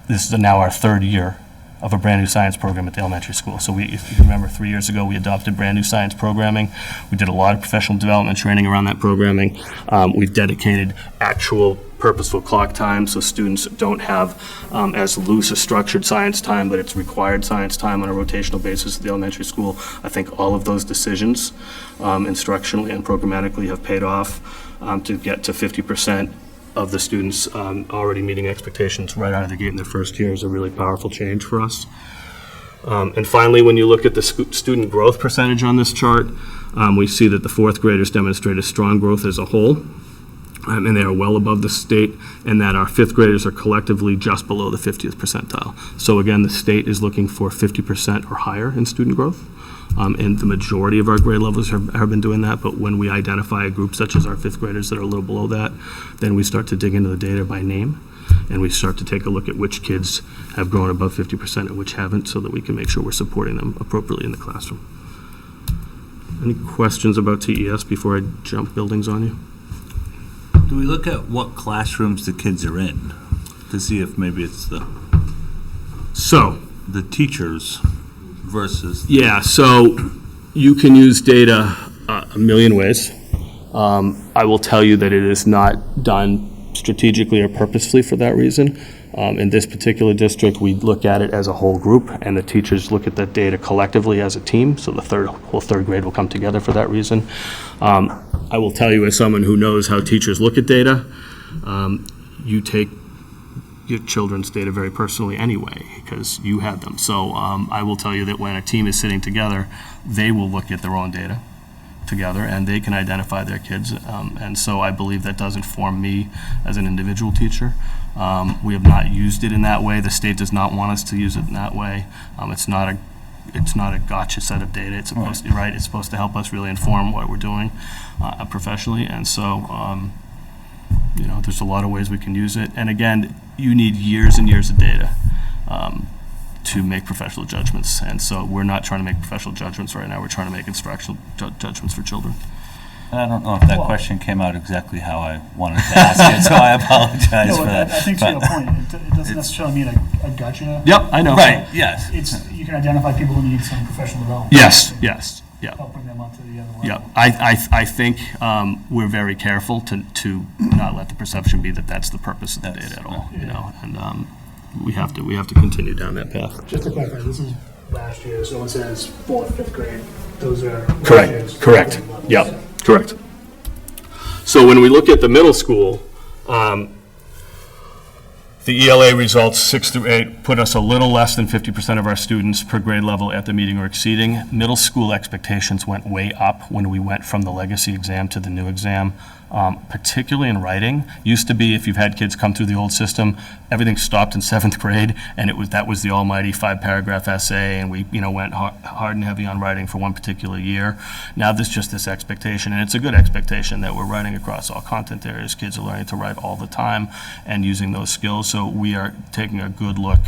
this is now our 3rd year of a brand new science program at the elementary school. So if you remember, 3 years ago, we adopted brand new science programming. We did a lot of professional development training around that programming. We've dedicated actual purposeful clock time, so students don't have as loose a structured science time, but it's required science time on a rotational basis at the elementary school. I think all of those decisions, instructionally and programmatically, have paid off to get to 50% of the students already meeting expectations right out of the gate in their first year is a really powerful change for us. And finally, when you look at the student growth percentage on this chart, we see that the 4th graders demonstrated strong growth as a whole. And they are well above the state, and that our 5th graders are collectively just below the 50th percentile. So again, the state is looking for 50% or higher in student growth, and the majority of our grade levels have been doing that, but when we identify a group such as our 5th graders that are a little below that, then we start to dig into the data by name and we start to take a look at which kids have grown above 50% and which haven't, so that we can make sure we're supporting them appropriately in the classroom. Any questions about TES before I jump buildings on you? Do we look at what classrooms the kids are in to see if maybe it's the teachers versus? Yeah, so you can use data a million ways. I will tell you that it is not done strategically or purposefully for that reason. In this particular district, we look at it as a whole group, and the teachers look at that data collectively as a team, so the whole third grade will come together for that reason. I will tell you, as someone who knows how teachers look at data, you take your children's data very personally anyway, because you had them. So I will tell you that when a team is sitting together, they will look at their own data together, and they can identify their kids. And so I believe that does inform me as an individual teacher. We have not used it in that way. The state does not want us to use it in that way. It's not a gotcha set of data. It's supposed to, right? It's supposed to help us really inform what we're doing professionally. And so, there's a lot of ways we can use it. And again, you need years and years of data to make professional judgments. And so we're not trying to make professional judgments right now. We're trying to make instructional judgments for children. And I don't know if that question came out exactly how I wanted to ask it, so I apologize for that. I think to your point, it doesn't necessarily mean a gotcha. Yep, I know. Right, yes. You can identify people who need some professional development. Yes, yeah. Help bring them onto the other level. Yeah, I think we're very careful to not let the perception be that that's the purpose of the data at all, and we have to continue down that path. Just to clarify, this is last year, so it says 4th, 5th grade. Those are Correct. Yep. Correct. So when we look at the middle school, the ELA results 6 through 8 put us a little less than 50% of our students per grade level at the meeting or exceeding. Middle school expectations went way up when we went from the legacy exam to the new exam, particularly in writing. Used to be, if you've had kids come through the old system, everything stopped in 7th grade, and that was the almighty 5-paragraph essay, and we went hard and heavy on writing for one particular year. Now there's just this expectation, and it's a good expectation, that we're writing across all content areas. Kids are learning to write all the time and using those skills. So we are taking a good look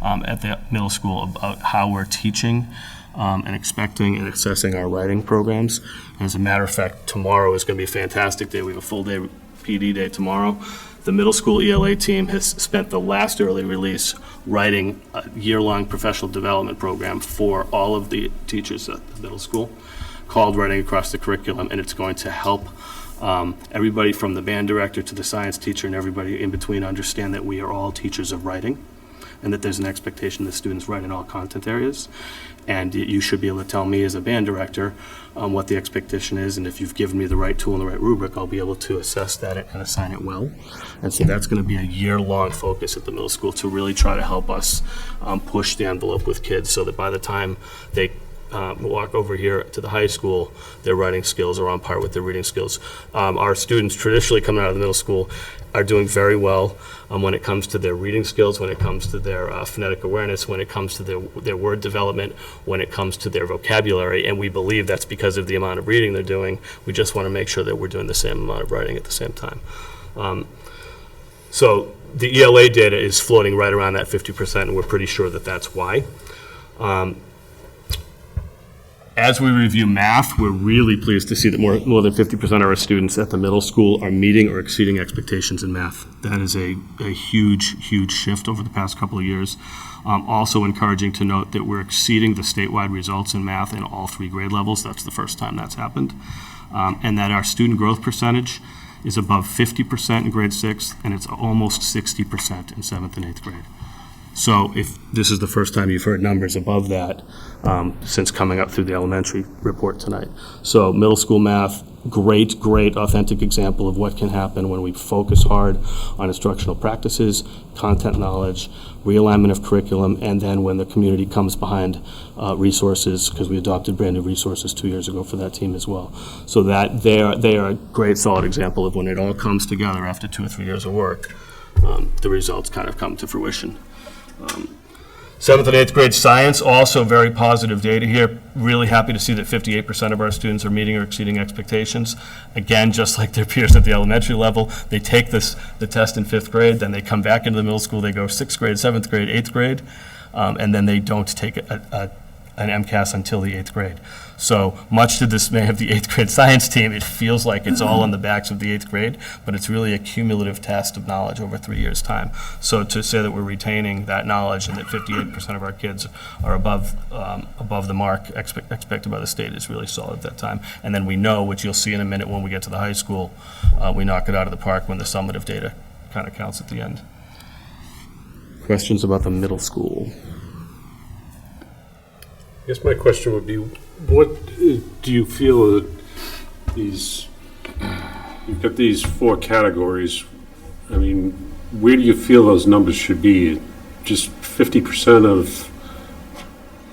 at the middle school about how we're teaching and expecting and assessing our writing programs. And as a matter of fact, tomorrow is going to be a fantastic day. We have a full day PD day tomorrow. The middle school ELA team has spent the last early release writing a year-long professional development program for all of the teachers at the middle school called Writing Across the Curriculum, and it's going to help everybody from the band director to the science teacher and everybody in between understand that we are all teachers of writing, and that there's an expectation that students write in all content areas. And you should be able to tell me as a band director what the expectation is, and if you've given me the right tool and the right rubric, I'll be able to assess that and assign it well. And so that's going to be a year-long focus at the middle school to really try to help us push the envelope with kids, so that by the time they walk over here to the high school, their writing skills are on par with their reading skills. Our students traditionally coming out of the middle school are doing very well when it comes to their reading skills, when it comes to their phonetic awareness, when it comes to their word development, when it comes to their vocabulary, and we believe that's because of the amount of reading they're doing. We just want to make sure that we're doing the same amount of writing at the same time. So the ELA data is floating right around that 50%, and we're pretty sure that that's why. As we review math, we're really pleased to see that more than 50% of our students at the middle school are meeting or exceeding expectations in math. That is a huge, huge shift over the past couple of years. Also encouraging to note that we're exceeding the statewide results in math in all 3 grade levels. That's the first time that's happened. And that our student growth percentage is above 50% in grade 6, and it's almost 60% in 7th and 8th grade. So if this is the first time you've heard numbers above that since coming up through the elementary report tonight. So middle school math, great authentic example of what can happen when we focus hard on instructional practices, content knowledge, realignment of curriculum, and then when the community comes behind resources, because we adopted brand new resources 2 years ago for that team as well. So that they are a great solid example of when it all comes together after 2 or 3 years of work, the results kind of come to fruition. 7th and 8th grade science, also very positive data here. Really happy to see that 58% of our students are meeting or exceeding expectations. Again, just like their peers at the elementary level, they take the test in 5th grade, then they come back into the middle school, they go 6th grade, 7th grade, 8th grade, and then they don't take an MCAS until the 8th grade. So much to the dismay of the 8th grade science team, it feels like it's all on the backs of the 8th grade, but it's really a cumulative test of knowledge over 3 years' time. So to say that we're retaining that knowledge and that 58% of our kids are above the mark expected by the state is really solid at that time. And then we know, which you'll see in a minute when we get to the high school, we knock it out of the park when the summative data kind of counts at the end. Questions about the middle school? I guess my question would be, what do you feel that you've got these 4 categories, I mean, where do you feel those numbers should be? Just 50% of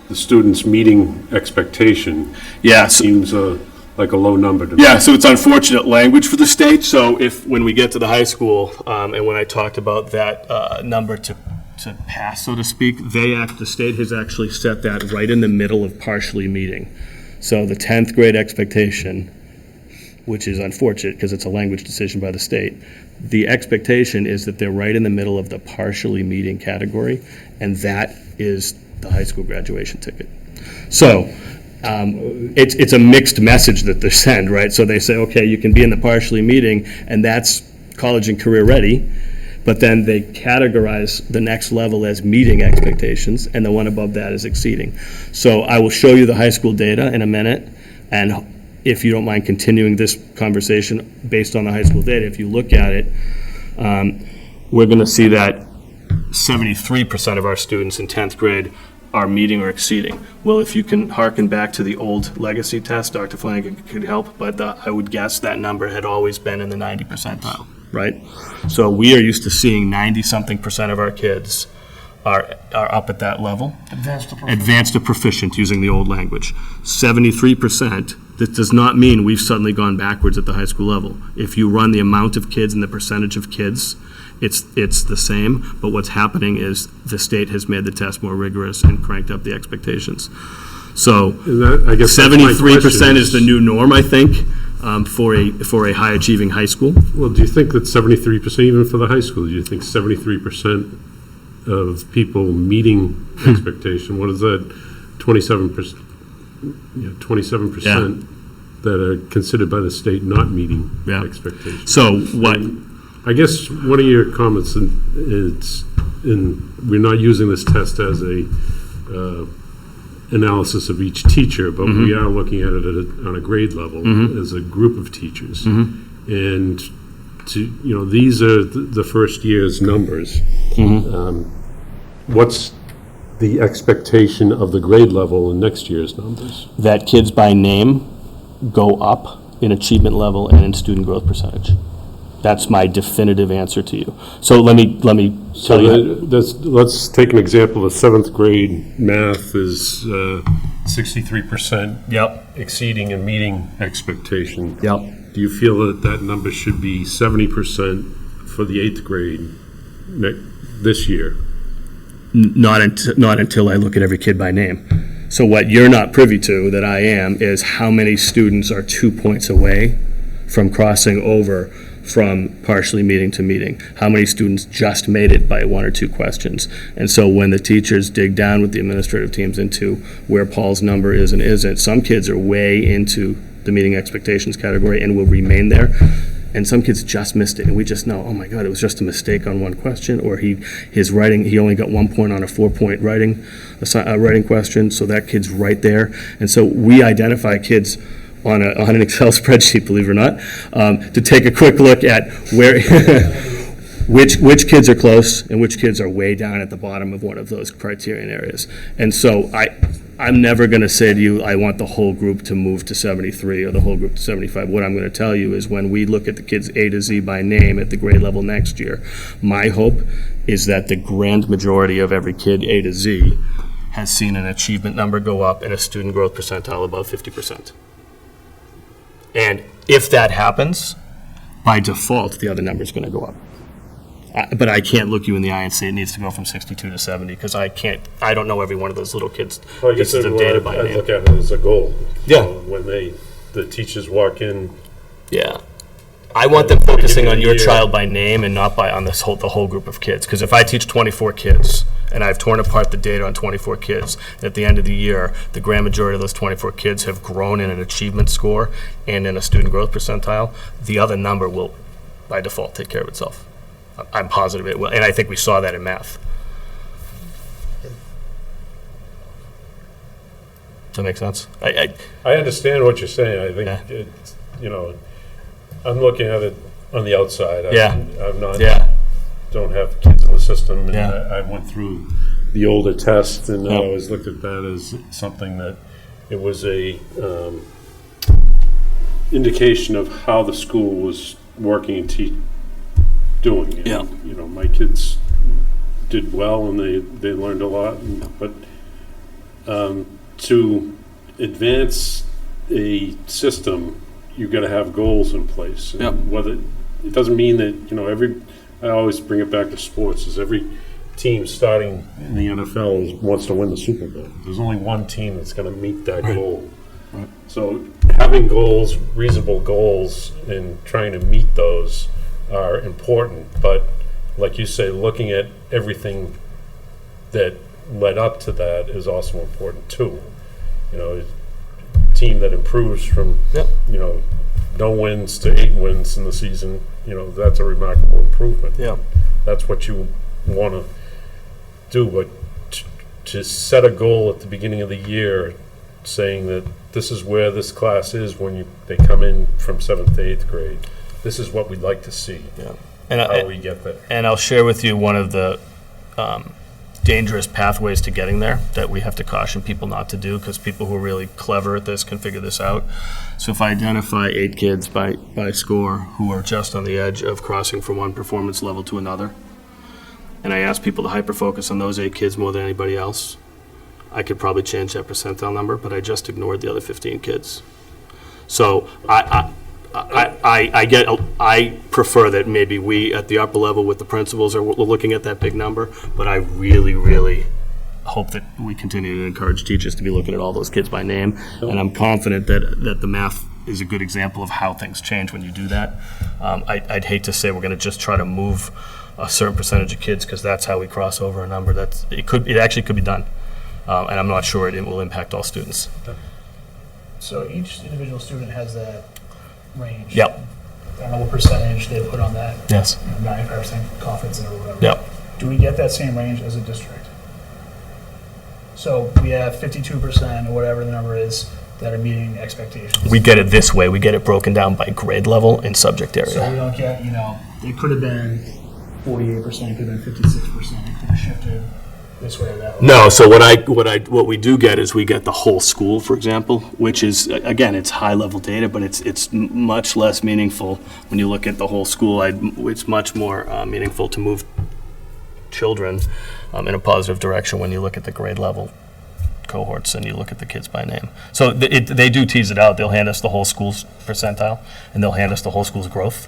the students meeting expectation? Yeah. Seems like a low number to me. Yeah, so it's unfortunate language for the state. So when we get to the high school, and when I talked about that number to pass, so to speak, the state has actually set that right in the middle of partially meeting. So the 10th grade expectation, which is unfortunate because it's a language decision by the state, the expectation is that they're right in the middle of the partially meeting category, and that is the high school graduation ticket. So it's a mixed message that they send, right? So they say, okay, you can be in the partially meeting, and that's college and career ready, but then they categorize the next level as meeting expectations, and the one above that is exceeding. So I will show you the high school data in a minute, and if you don't mind continuing this conversation based on the high school data, if you look at it, we're going to see that 73% of our students in 10th grade are meeting or exceeding. Well, if you can hearken back to the old legacy test, Dr. Flanagan could help, but I would guess that number had always been in the 90 percentile. Right? So we are used to seeing 90-something% of our kids are up at that level. Advanced to proficient, using the old language. 73%, that does not mean we've suddenly gone backwards at the high school level. If you run the amount of kids and the percentage of kids, it's the same, but what's happening is the state has made the test more rigorous and cranked up the expectations. So I guess 73% is the new norm, I think. For a high-achieving high school. Well, do you think that 73%, even for the high school, do you think 73% of people meeting expectation, what is that, 27%, 27% that are considered by the state not meeting expectation? So what? I guess one of your comments is we're not using this test as a analysis of each teacher, but we are looking at it on a grade level as a group of teachers. And these are the first year's numbers. What's the expectation of the grade level in next year's numbers? That kids by name go up in achievement level and in student growth percentage. That's my definitive answer to you. So let me tell you. Let's take an example. The 7th grade math is 63% exceeding and meeting expectation. Yep. Do you feel that number should be 70% for the 8th grade this year? Not until I look at every kid by name. So what you're not privy to, that I am, is how many students are 2 points away from crossing over from partially meeting to meeting. How many students just made it by 1 or 2 questions? And so when the teachers dig down with the administrative teams into where Paul's number is and isn't, some kids are way into the meeting expectations category and will remain there. And some kids just missed it, and we just know, oh my God, it was just a mistake on 1 question, or his writing, he only got 1 point on a 4-point writing question, so that kid's right there. And so we identify kids on an Excel spreadsheet, believe it or not, to take a quick look at where which kids are close and which kids are way down at the bottom of one of those criterion areas. And so I'm never going to say to you, I want the whole group to move to 73 or the whole group to 75. What I'm going to tell you is when we look at the kids A to Z by name at the grade level next year, my hope is that the grand majority of every kid A to Z has seen an achievement number go up and a student growth percentile above 50%. And if that happens, by default, the other number is going to go up. But I can't look you in the eye and say it needs to go from 62 to 70, because I don't know every one of those little kids' Well, you pieces said, of data by I name. look at it as a goal. Yeah. When the teachers walk in, Yeah. I want them focusing on your Yeah. child by name and not on the whole group of kids. Because if I teach 24 kids, and I've torn apart the data on 24 kids, at the end of the year, the grand majority of those 24 kids have grown in an achievement score and in a student growth percentile, the other number will, by default, take care of itself. I'm positive it will, and I think we saw that in math. Does that make sense? I understand what you're saying. I think, Yeah. it's, I'm looking at it on the outside. I'm not, don't have kids in the system. And Yeah. I went through the older test, and I always looked at that as something that it was a indication of how the school was working and doing. And, Yeah. My kids did well, and they learned a lot. But to advance a system, you've got to have goals in place. And Yep. whether it doesn't mean that I always bring it back to sports. Is every team starting in the NFL wants to win the Super Bowl. There's only one team that's going to meet that goal. Right. So having goals, reasonable goals, and trying to meet those are important. But like you say, looking at everything that led up to that is also important too. A team that improves from no wins to 8 wins in the season, that's a remarkable improvement. Yeah. That's what you want to do. But to set a goal at the beginning of the year, saying that this is where this class is when they come in from 7th to 8th grade, this is what we'd like to see. Yeah. And how we get there. And I'll share with you one of the dangerous pathways to getting there that we have to caution people not to do, because people who are really clever at this can figure this out. So if I identify 8 kids by score who are just on the edge of crossing from one performance level to another, and I ask people to hyper-focus on those 8 kids more than anybody else, I could probably change that percentile number, but I just ignored the other 15 kids. So I prefer that maybe we at the upper level with the principals are looking at that big number, but I really, really hope that we continue to encourage teachers to be looking at all those kids by name. And I'm confident that the math is a good example of how things change when you do that. I'd hate to say we're going to just try to move a certain percentage of kids because that's how we cross over a number. It actually could be done, and I'm not sure it will impact all students. So each individual student has that range. Yep. I don't know what percentage they put on that. Yes. 95% confidence or whatever. Yep. Do we get that same range as a district? So we have 52% or whatever the number is that are meeting expectations. We get it this way. We get it broken down by grade level and subject area. So we don't get, it could have been 48%, could have been 56%, it could have shifted this way or that way. No, so what we do get is we get the whole school, for example, which is, again, it's high level data, but it's much less meaningful when you look at the whole school. It's much more meaningful to move children in a positive direction when you look at the grade level cohorts and you look at the kids by name. So they do tease it out. They'll hand us the whole school's percentile, and they'll hand us the whole school's growth.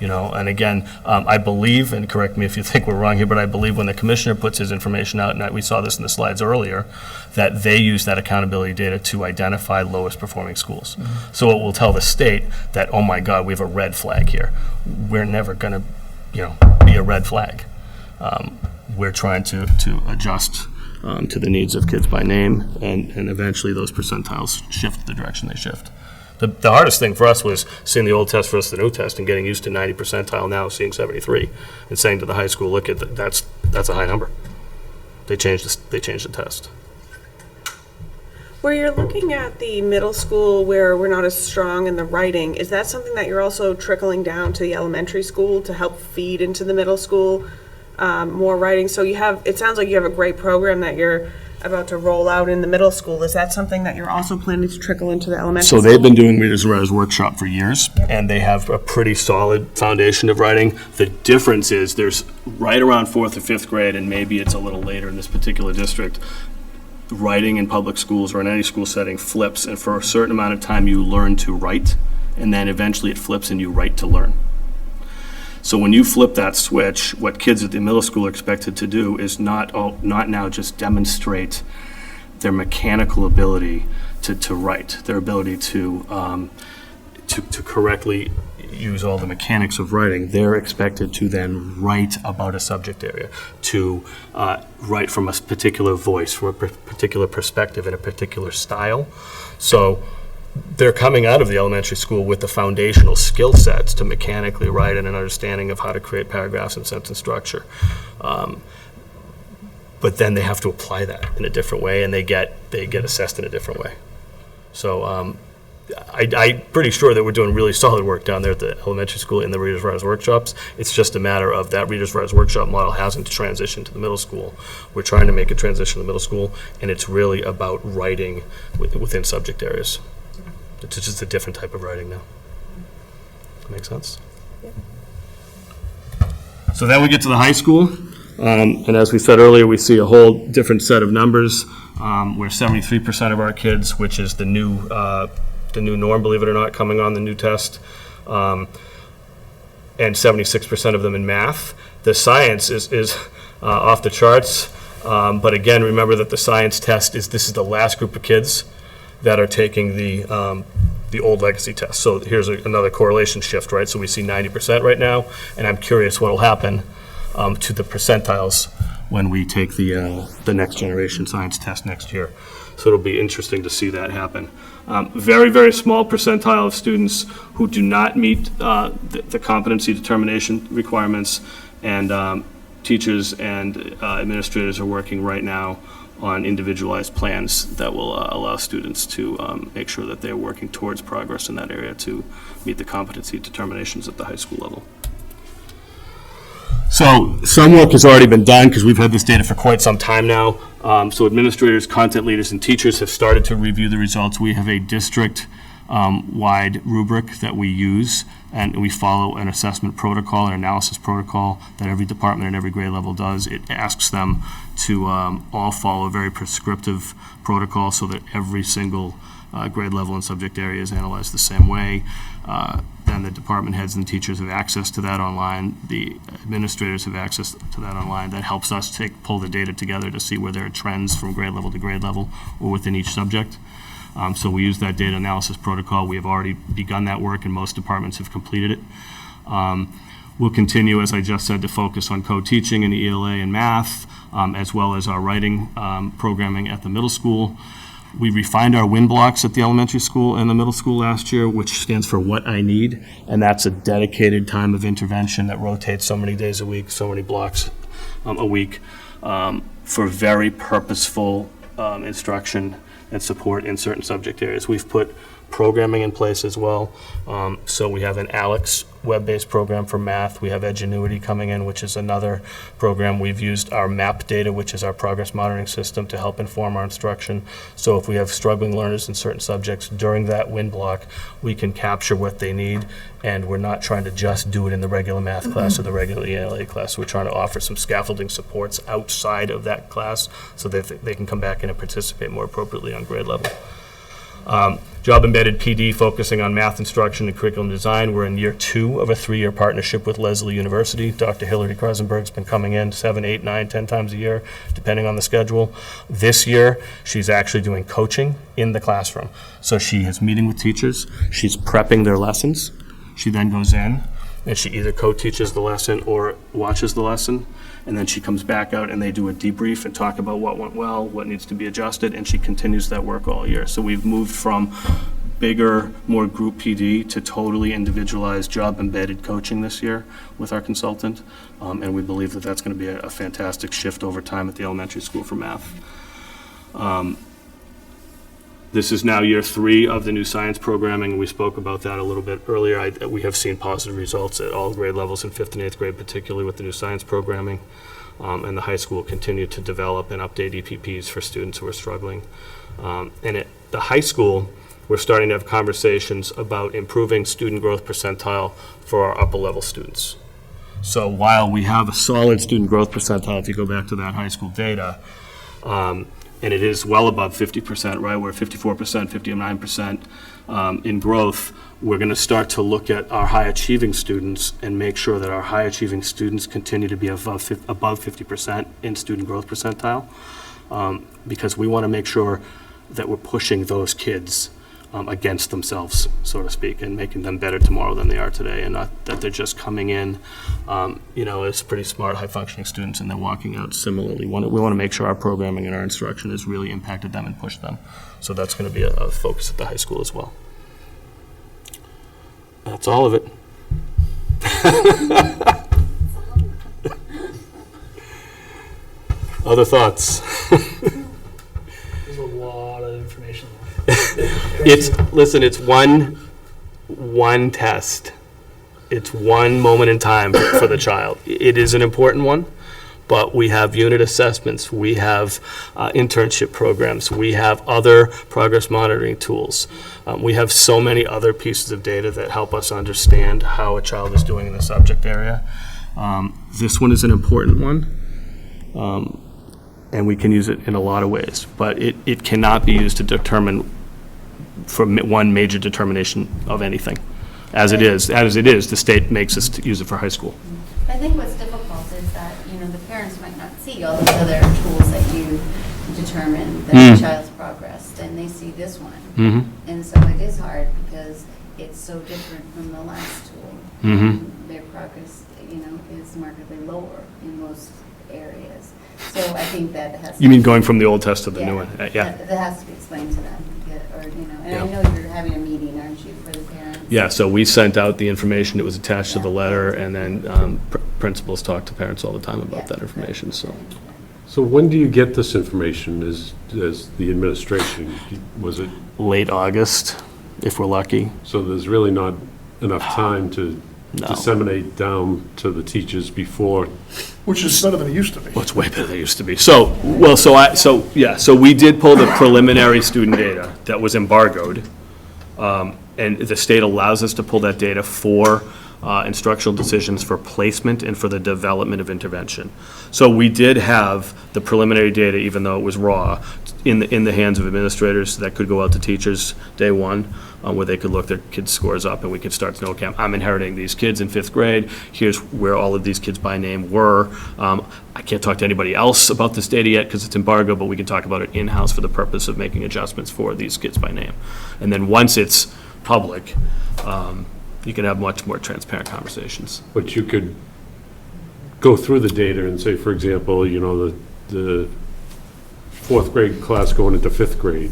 And again, I believe, and correct me if you think we're wrong here, but I believe when the commissioner puts his information out, and we saw this in the slides earlier, that they use that accountability data to identify lowest performing schools. Mm-hmm. So it will tell the state that, oh my God, we have a red flag here. We're never going to, be a red flag. We're trying to adjust to the needs of kids by name, and eventually those percentiles shift the direction they shift. The hardest thing for us was seeing the old test versus the new test and getting used to 90 percentile, now seeing 73, and saying to the high school, look, that's a high number. They changed the test. Where you're looking at the middle school where we're not as strong in the writing, is that something that you're also trickling down to the elementary school to help feed into the middle school more writing? So it sounds like you have a great program that you're about to roll out in the middle school. Is that something that you're also planning to trickle into the elementary school? So they've been doing Readers Writers Workshop for years, and they have a pretty solid foundation of writing. The difference is there's right around 4th or 5th grade, and maybe it's a little later in this particular district, writing in public schools or in any school setting flips, and for a certain amount of time you learn to write, and then eventually it flips and you write to learn. So when you flip that switch, what kids at the middle school are expected to do is not now just demonstrate their mechanical ability to write, their ability to correctly use all the mechanics of writing. They're expected to then write about a subject area, to write from a particular voice, from a particular perspective, in a particular style. So they're coming out of the elementary school with the foundational skill sets to mechanically write and an understanding of how to create paragraphs and sentence structure. But then they have to apply that in a different way, and they get assessed in a different way. So I'm pretty sure that we're doing really solid work down there at the elementary school in the Reader's Writers Workshops. It's just a matter of that Reader's Writers Workshop model hasn't transitioned to the middle school. We're trying to make a transition to the middle school, and it's really about writing within subject areas. It's just a different type of writing now. Make sense? Yeah. So then we get to the high school, and as we said earlier, we see a whole different set of numbers, where 73% of our kids, which is the new norm, believe it or not, coming on the new test, and 76% of them in math. The science is off the charts, but again, remember that the science test this is the last group of kids that are taking the old legacy test. So here's another correlation shift, right? So we see 90% right now, and I'm curious what will happen to the percentiles when we take the next generation science test next year. So it'll be interesting to see that happen. Very, very small percentile of students who do not meet the competency determination requirements, and teachers and administrators are working right now on individualized plans that will allow students to make sure that they're working towards progress in that area to meet the competency determinations at the high school level. So some work has already been done because we've had this data for quite some time now. So administrators, content leaders, and teachers have started to review the results. We have a district-wide rubric that we use, and we follow an assessment protocol, an analysis protocol that every department and every grade level does. It asks them to all follow a very prescriptive protocol so that every single grade level and subject area is analyzed the same way. Then the department heads and teachers have access to that online. The administrators have access to that online. That helps us pull the data together to see where there are trends from grade level to grade level or within each subject. So we use that data analysis protocol. We have already begun that work, and most departments have completed it. We'll continue, as I just said, to focus on co-teaching and ELA and math, as well as our writing programming at the middle school. We refined our WIN blocks at the elementary school and the middle school last year, which stands for What I Need, and that's a dedicated time of intervention that rotates so many days a week, so many blocks a week, for very purposeful instruction and support in certain subject areas. We've put programming in place as well. So we have an ALEX web-based program for math. We have Edgenuity coming in, which is another program. We've used our MAP data, which is our progress monitoring system, to help inform our instruction. So if we have struggling learners in certain subjects during that WIN block, we can capture what they need, and we're not trying to just do it in the regular math class or the regular ELA class. We're trying to offer some scaffolding supports outside of that class so that they can come back in and participate more appropriately on grade level. Job embedded PD focusing on math instruction and curriculum design. We're in year 2 of a 3-year partnership with Lesley University. Dr. Hillary Kreisenberg's been coming in 7, 8, 9, 10 times a year, depending on the schedule. This year, she's actually doing coaching in the classroom. So she is meeting with teachers. She's prepping their lessons. She then goes in and she either co-teaches the lesson or watches the lesson. And then she comes back out and they do a debrief and talk about what went well, what needs to be adjusted, and she continues that work all year. So we've moved from bigger, more group PD to totally individualized job-embedded coaching this year with our consultant. And we believe that that's going to be a fantastic shift over time at the elementary school for math. This is now year 3 of the new science programming. We spoke about that a little bit earlier. We have seen positive results at all grade levels in 5th and 8th grade, particularly with the new science programming. And the high school will continue to develop and update EPPs for students who are struggling. And at the high school, we're starting to have conversations about improving student growth percentile for our upper level students. So while we have a solid student growth percentile, if you go back to that high school data, and it is well above 50%, right? We're 54%, 59% in growth. we're going to start to look at our high-achieving students and make sure that our high-achieving students continue to be above 50% in student growth percentile, because we want to make sure that we're pushing those kids against themselves, so to speak, and making them better tomorrow than they are today, and not that they're just coming in, as pretty smart, high-functioning students, and they're walking out similarly. We want to make sure our programming and our instruction has really impacted them and pushed them. So that's going to be a focus at the high school as well. That's all of it. Other thoughts? There's a lot of information. It's one test. It's one moment in time for the child. It is an important one, but we have unit assessments, we have internship programs, we have other progress monitoring tools. We have so many other pieces of data that help us understand how a child is doing in the subject area. This one is an important one, and we can use it in a lot of ways, but it cannot be used to determine for one major determination of anything. As it is, the state makes us to use it for high school. I think what's difficult is that, the parents might not see all those other tools that you determine the child's progress, then they see this one. And so it is hard because it's so different from the last tool. Their progress, is markedly lower in most areas. So I think that has to You mean going from the old test to the new one? Yeah. That has to be explained to them, and I know you're having a meeting, aren't you, for the parents? Yeah, so we sent out the information that was attached to the letter, and then principals talk to parents all the time about that information, so. So when do you get this information as the administration? Was it? Late August, if we're lucky. So there's really not enough time to No. disseminate down to the teachers before? Which is better than it used to be. Well, it's way better than it used to be. So we did pull the preliminary student data that was embargoed. And the state allows us to pull that data for instructional decisions for placement and for the development of intervention. So we did have the preliminary data, even though it was raw, in the hands of administrators that could go out to teachers day one, where they could look their kids' scores up, and we could start to know, okay, I'm inheriting these kids in 5th grade. Here's where all of these kids by name were. I can't talk to anybody else about this data yet because it's embargoed, but we can talk about it in-house for the purpose of making adjustments for these kids by name. And then once it's public, you can have much more transparent conversations. But you could go through the data and say, for example, the 4th grade class going into 5th grade,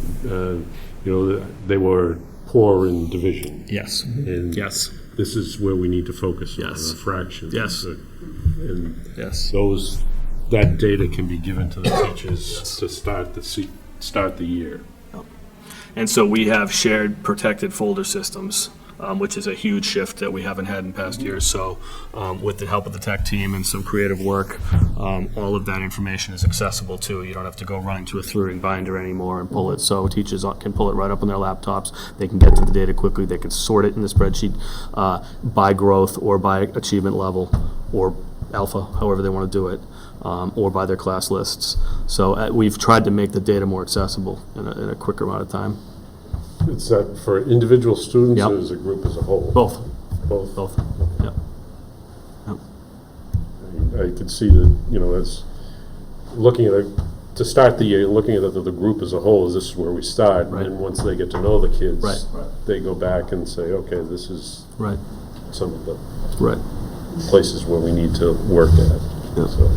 they were poor in division. Yes. And yes. This is where we need to focus on, Yes. fractions. Yes. And Yes. that data can be given to the teachers to start the year. And so we have shared protected folder systems, which is a huge shift that we haven't had in past years. So with the help of the tech team and some creative work, all of that information is accessible too. You don't have to go running to a through binder anymore and pull it. So teachers can pull it right up on their laptops. They can get to the data quickly. They can sort it in the spreadsheet by growth or by achievement level or alpha, however they want to do it, or by their class lists. So we've tried to make the data more accessible in a quicker amount of time. Is that for individual students Yep. or as a group as a whole? Both. Both? Both. Yep. I could see that, as looking at to start the year, looking at the group as a whole, is this where we start? Right. And once they get to know the kids, Right. they go back and say, okay, this is Right. some of the Right. places where we need to work at. Yeah. So,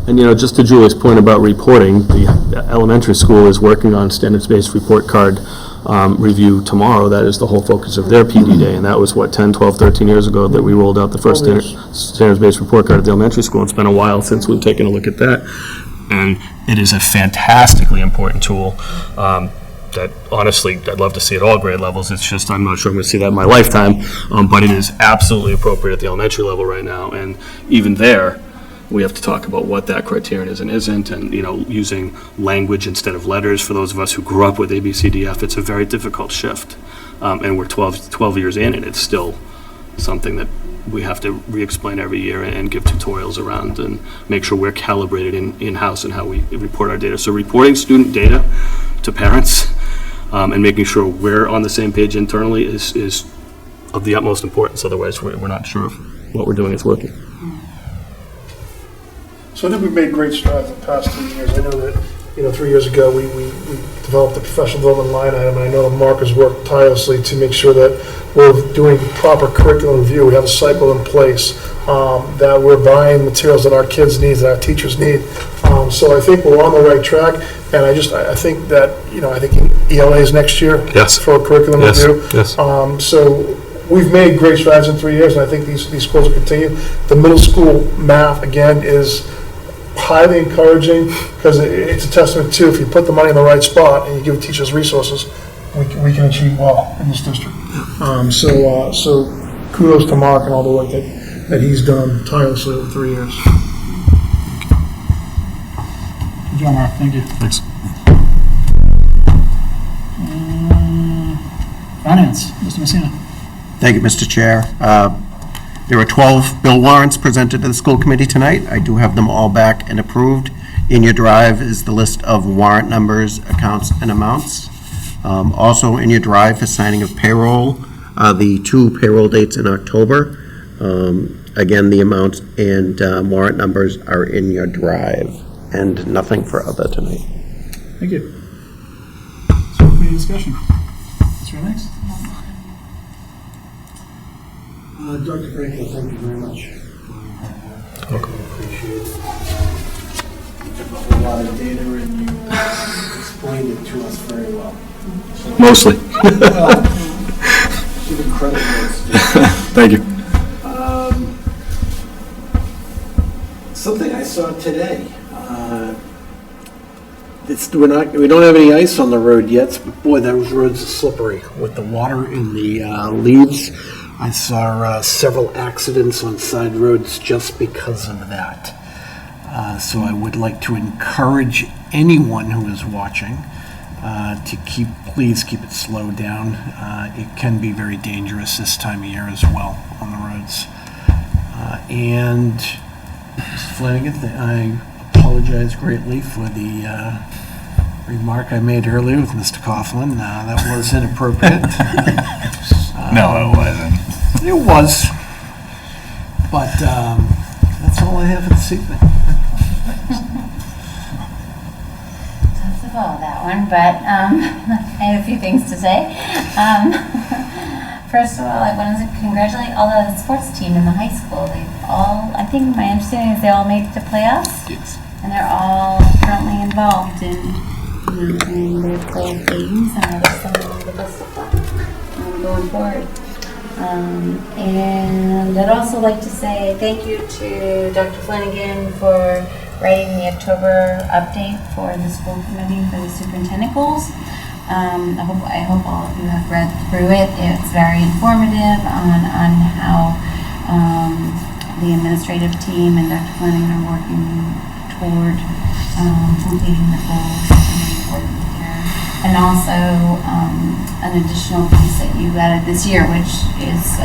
And, just to Julie's point about reporting, the elementary school is working on standards-based report card review tomorrow. That is the whole focus of their PD day, and that was, 10, 12, 13 years ago that we rolled out the first standards-based report card at the elementary school. It's been a while since we've taken a look at that, and it is a fantastically important tool that, honestly, I'd love to see at all grade levels. It's just, I'm not sure I'm going to see that in my lifetime, but it is absolutely appropriate at the elementary level right now, and even there, we have to talk about what that criterion is and isn't, and, using language instead of letters. For those of us who grew up with ABCDF, it's a very difficult shift. And we're 12 years in, and it's still something that we have to re-explain every year and give tutorials around and make sure we're calibrated in-house in how we report our data. So reporting student data to parents and making sure we're on the same page internally is of the utmost importance. Otherwise, we're not sure if what we're doing is working. So I think we've made great strides in the past 2 years. I know that, 3 years ago, we developed a professional development line item, and I know that Mark has worked tirelessly to make sure that we're doing proper curriculum review. We have a cycle in place, that we're buying materials that our kids need, that our teachers need. So I think we're on the right track, and I think that, I think ELA is next year. Yes. For a curriculum Yes. review. Yes. So we've made great strides in 3 years, and I think these schools will continue. The middle school math, again, is highly encouraging, because it's a testament to, if you put the money in the right spot and you give teachers resources, we can achieve well in this district. So kudos to Mark and all the work that he's done tirelessly over 3 years. Good job, Mark. Thank you. Thanks. Finance, Mr. Messina. Thank you, Mr. Chair. There were 12 bill warrants presented to the school committee tonight. I do have them all back and approved. In your drive is the list of warrant numbers, accounts, and amounts. Also in your drive for signing of payroll, the 2 payroll dates in October. Again, the amounts and warrant numbers are in your drive, and nothing for other tonight. Thank you. So, any discussion? Mr. Next. Dr. Franklin, thank you very much. Welcome. Appreciate it. You took a whole lot of data and you explained it to us very well. Mostly. Give it credit where it's due. Thank you. Something I saw today. We don't have any ice on the road yet, but boy, those roads are slippery with the water in the leaves. I saw several accidents on side roads just because of that. So I would like to encourage anyone who is watching to please keep it slowed down. It can be very dangerous this time of year as well on the roads. And Mr. Flanagan, I apologize greatly for the remark I made earlier with Mr. Coughlin. That was inappropriate. No, it wasn't. It was. But that's all I have for this evening. Tough to follow that one, but I have a few things to say. First of all, I wanted to congratulate all the sports team in the high school. I think my understanding is they all made it to playoffs. Yes. And they're all currently involved in their pro games, and I wish them the best of luck going forward. And I'd also like to say thank you to Dr. Flanagan for writing the October update for the school committee for the superintendent goals. I hope all of you have read through it. It's very informative on how the administrative team and Dr. Flanagan are working toward completing the goals for the year. And also an additional piece that you added this year, which is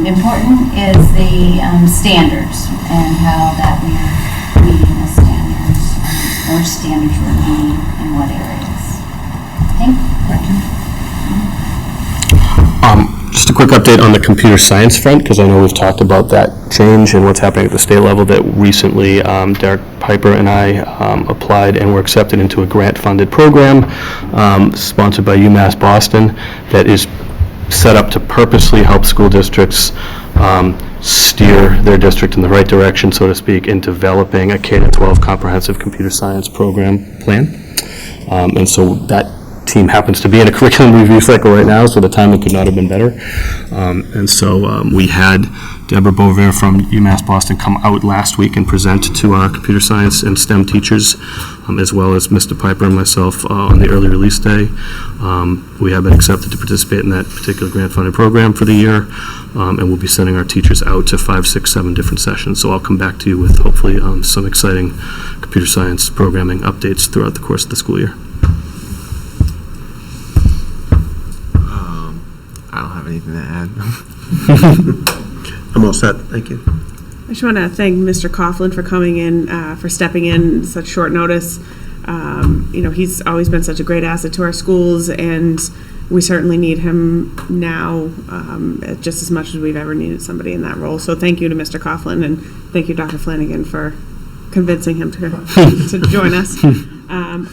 important, is the standards and how that we are meeting the standards, or standards we're meeting in what areas. Thank you. Just a quick update on the computer science front, because I know we've talked about that change and what's happening at the state level. That recently Derek Piper and I applied and were accepted into a grant-funded program sponsored by UMass Boston that is set up to purposely help school districts steer their district in the right direction, so to speak, in developing a K-12 comprehensive computer science program plan. And so that team happens to be in a curriculum review cycle right now, so the timing could not have been better. And so we had Deborah Bover from UMass Boston come out last week and present to our computer science and STEM teachers, as well as Mr. Piper and myself on the early release day. We have been accepted to participate in that particular grant-funded program for the year, and we'll be sending our teachers out to 5, 6, 7 different sessions. So I'll come back to you with hopefully some exciting computer science programming updates throughout the course of the school year. I don't have anything to add. I'm all set, thank you. I just want to thank Mr. Coughlin for coming in, for stepping in such short notice. He's always been such a great asset to our schools, and we certainly need him now just as much as we've ever needed somebody in that role. So thank you to Mr. Coughlin, and thank you, Dr. Flanagan, for convincing him to join us.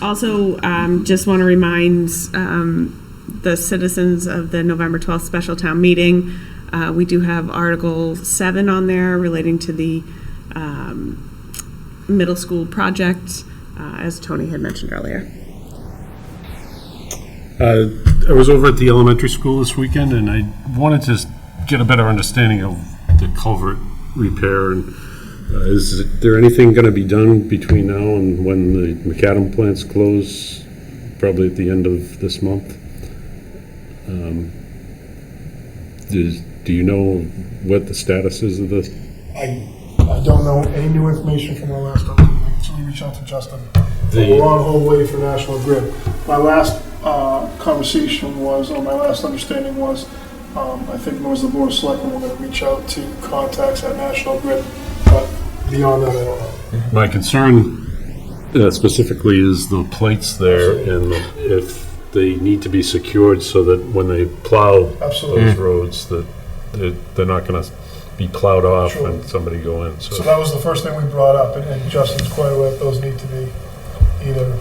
Also, just want to remind the citizens of the November 12th special town meeting. We do have Article 7 on there relating to the middle school project, as Tony had mentioned earlier. I was over at the elementary school this weekend, and I wanted to get a better understanding of the culvert repair. And is there anything going to be done between now and when the macadam plants close, probably at the end of this month? Do you know what the status is of this? I don't know any new information from our last update, so we reach out to Justin. We're on hold waiting for National Grid. My last conversation was, or my last understanding was, I think it was the Board of Selectmen were going to reach out to contacts at National Grid, but beyond that, I don't know. My concern specifically is the plates there, and if they need to be secured so that when they plow those roads, that they're not going to be plowed off Sure. and somebody go in. So that was the first thing we brought up, and Justin's quite aware that those need to be either,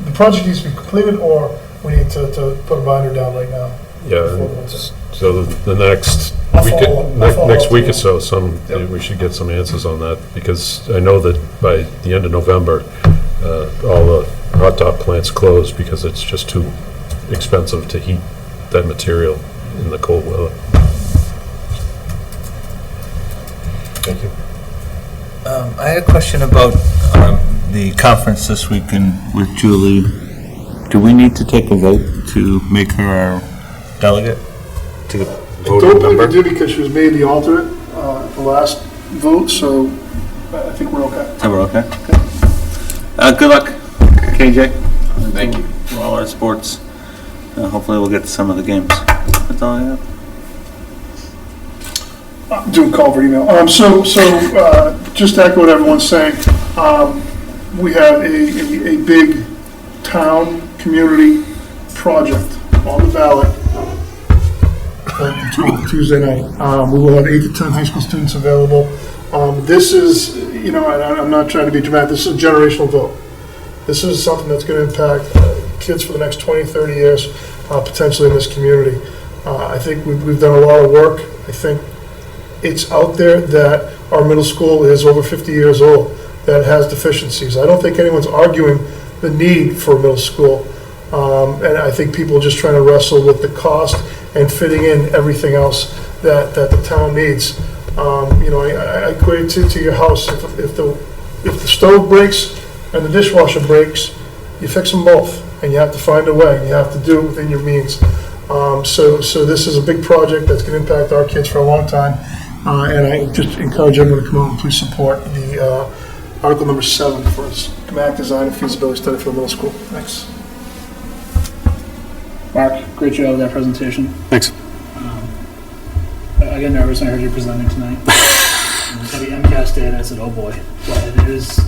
the project needs to be completed, or we need to put a binder down right now. Yeah, so the next I'll week, follow up next week or tomorrow. so, Yep. we should get some answers on that, because I know that by the end of November, all the hot top plants close because it's just too expensive to heat that material in the cold weather. Thank you. I had a question about the conference this weekend with Julie. Do we need to take a vote to make her our delegate? To the I voting don't believe member? we did because she was made the alternate at the last vote, so I think we're okay. So we're okay? Good luck, KJ. Thank you. For all our sports. Hopefully we'll get to some of the games. That's all I have. Doing culvert email. Just to echo what everyone's saying, we have a big town community project on the ballot on Tuesday night. We will have 8 to 10 high school students available. This is, I'm not trying to be dramatic, this is a generational vote. This is something that's going to impact kids for the next 20, 30 years, potentially in this community. I think we've done a lot of work. I think it's out there that our middle school is over 50 years old, that has deficiencies. I don't think anyone's arguing the need for a middle school. And I think people are just trying to wrestle with the cost and fitting in everything else that the town needs. I equate it to your house. If the stove breaks and the dishwasher breaks, you fix them both, and you have to find a way, and you have to do it within your means. So this is a big project that's going to impact our kids for a long time. And I just encourage everyone to come out and please support the Article number 7 for schematic design and feasibility study for the middle school. Thanks. Mark, great job with that presentation. Thanks. I get nervous when I heard you presenting tonight. When I saw the MCAS data, I said, oh boy. But it is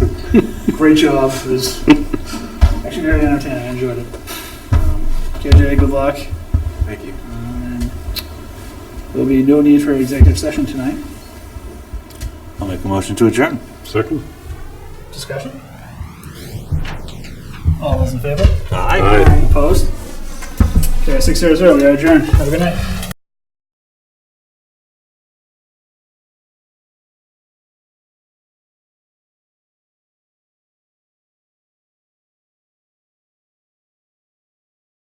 great job. It was actually very entertaining. I enjoyed it. KJ, good luck. Thank you. There'll be no need for executive session tonight. I'll make a motion to adjourn. Second? Discussion? All those in favor? Aye. Opposed? Okay, 6:00, we are adjourned. Have a good night.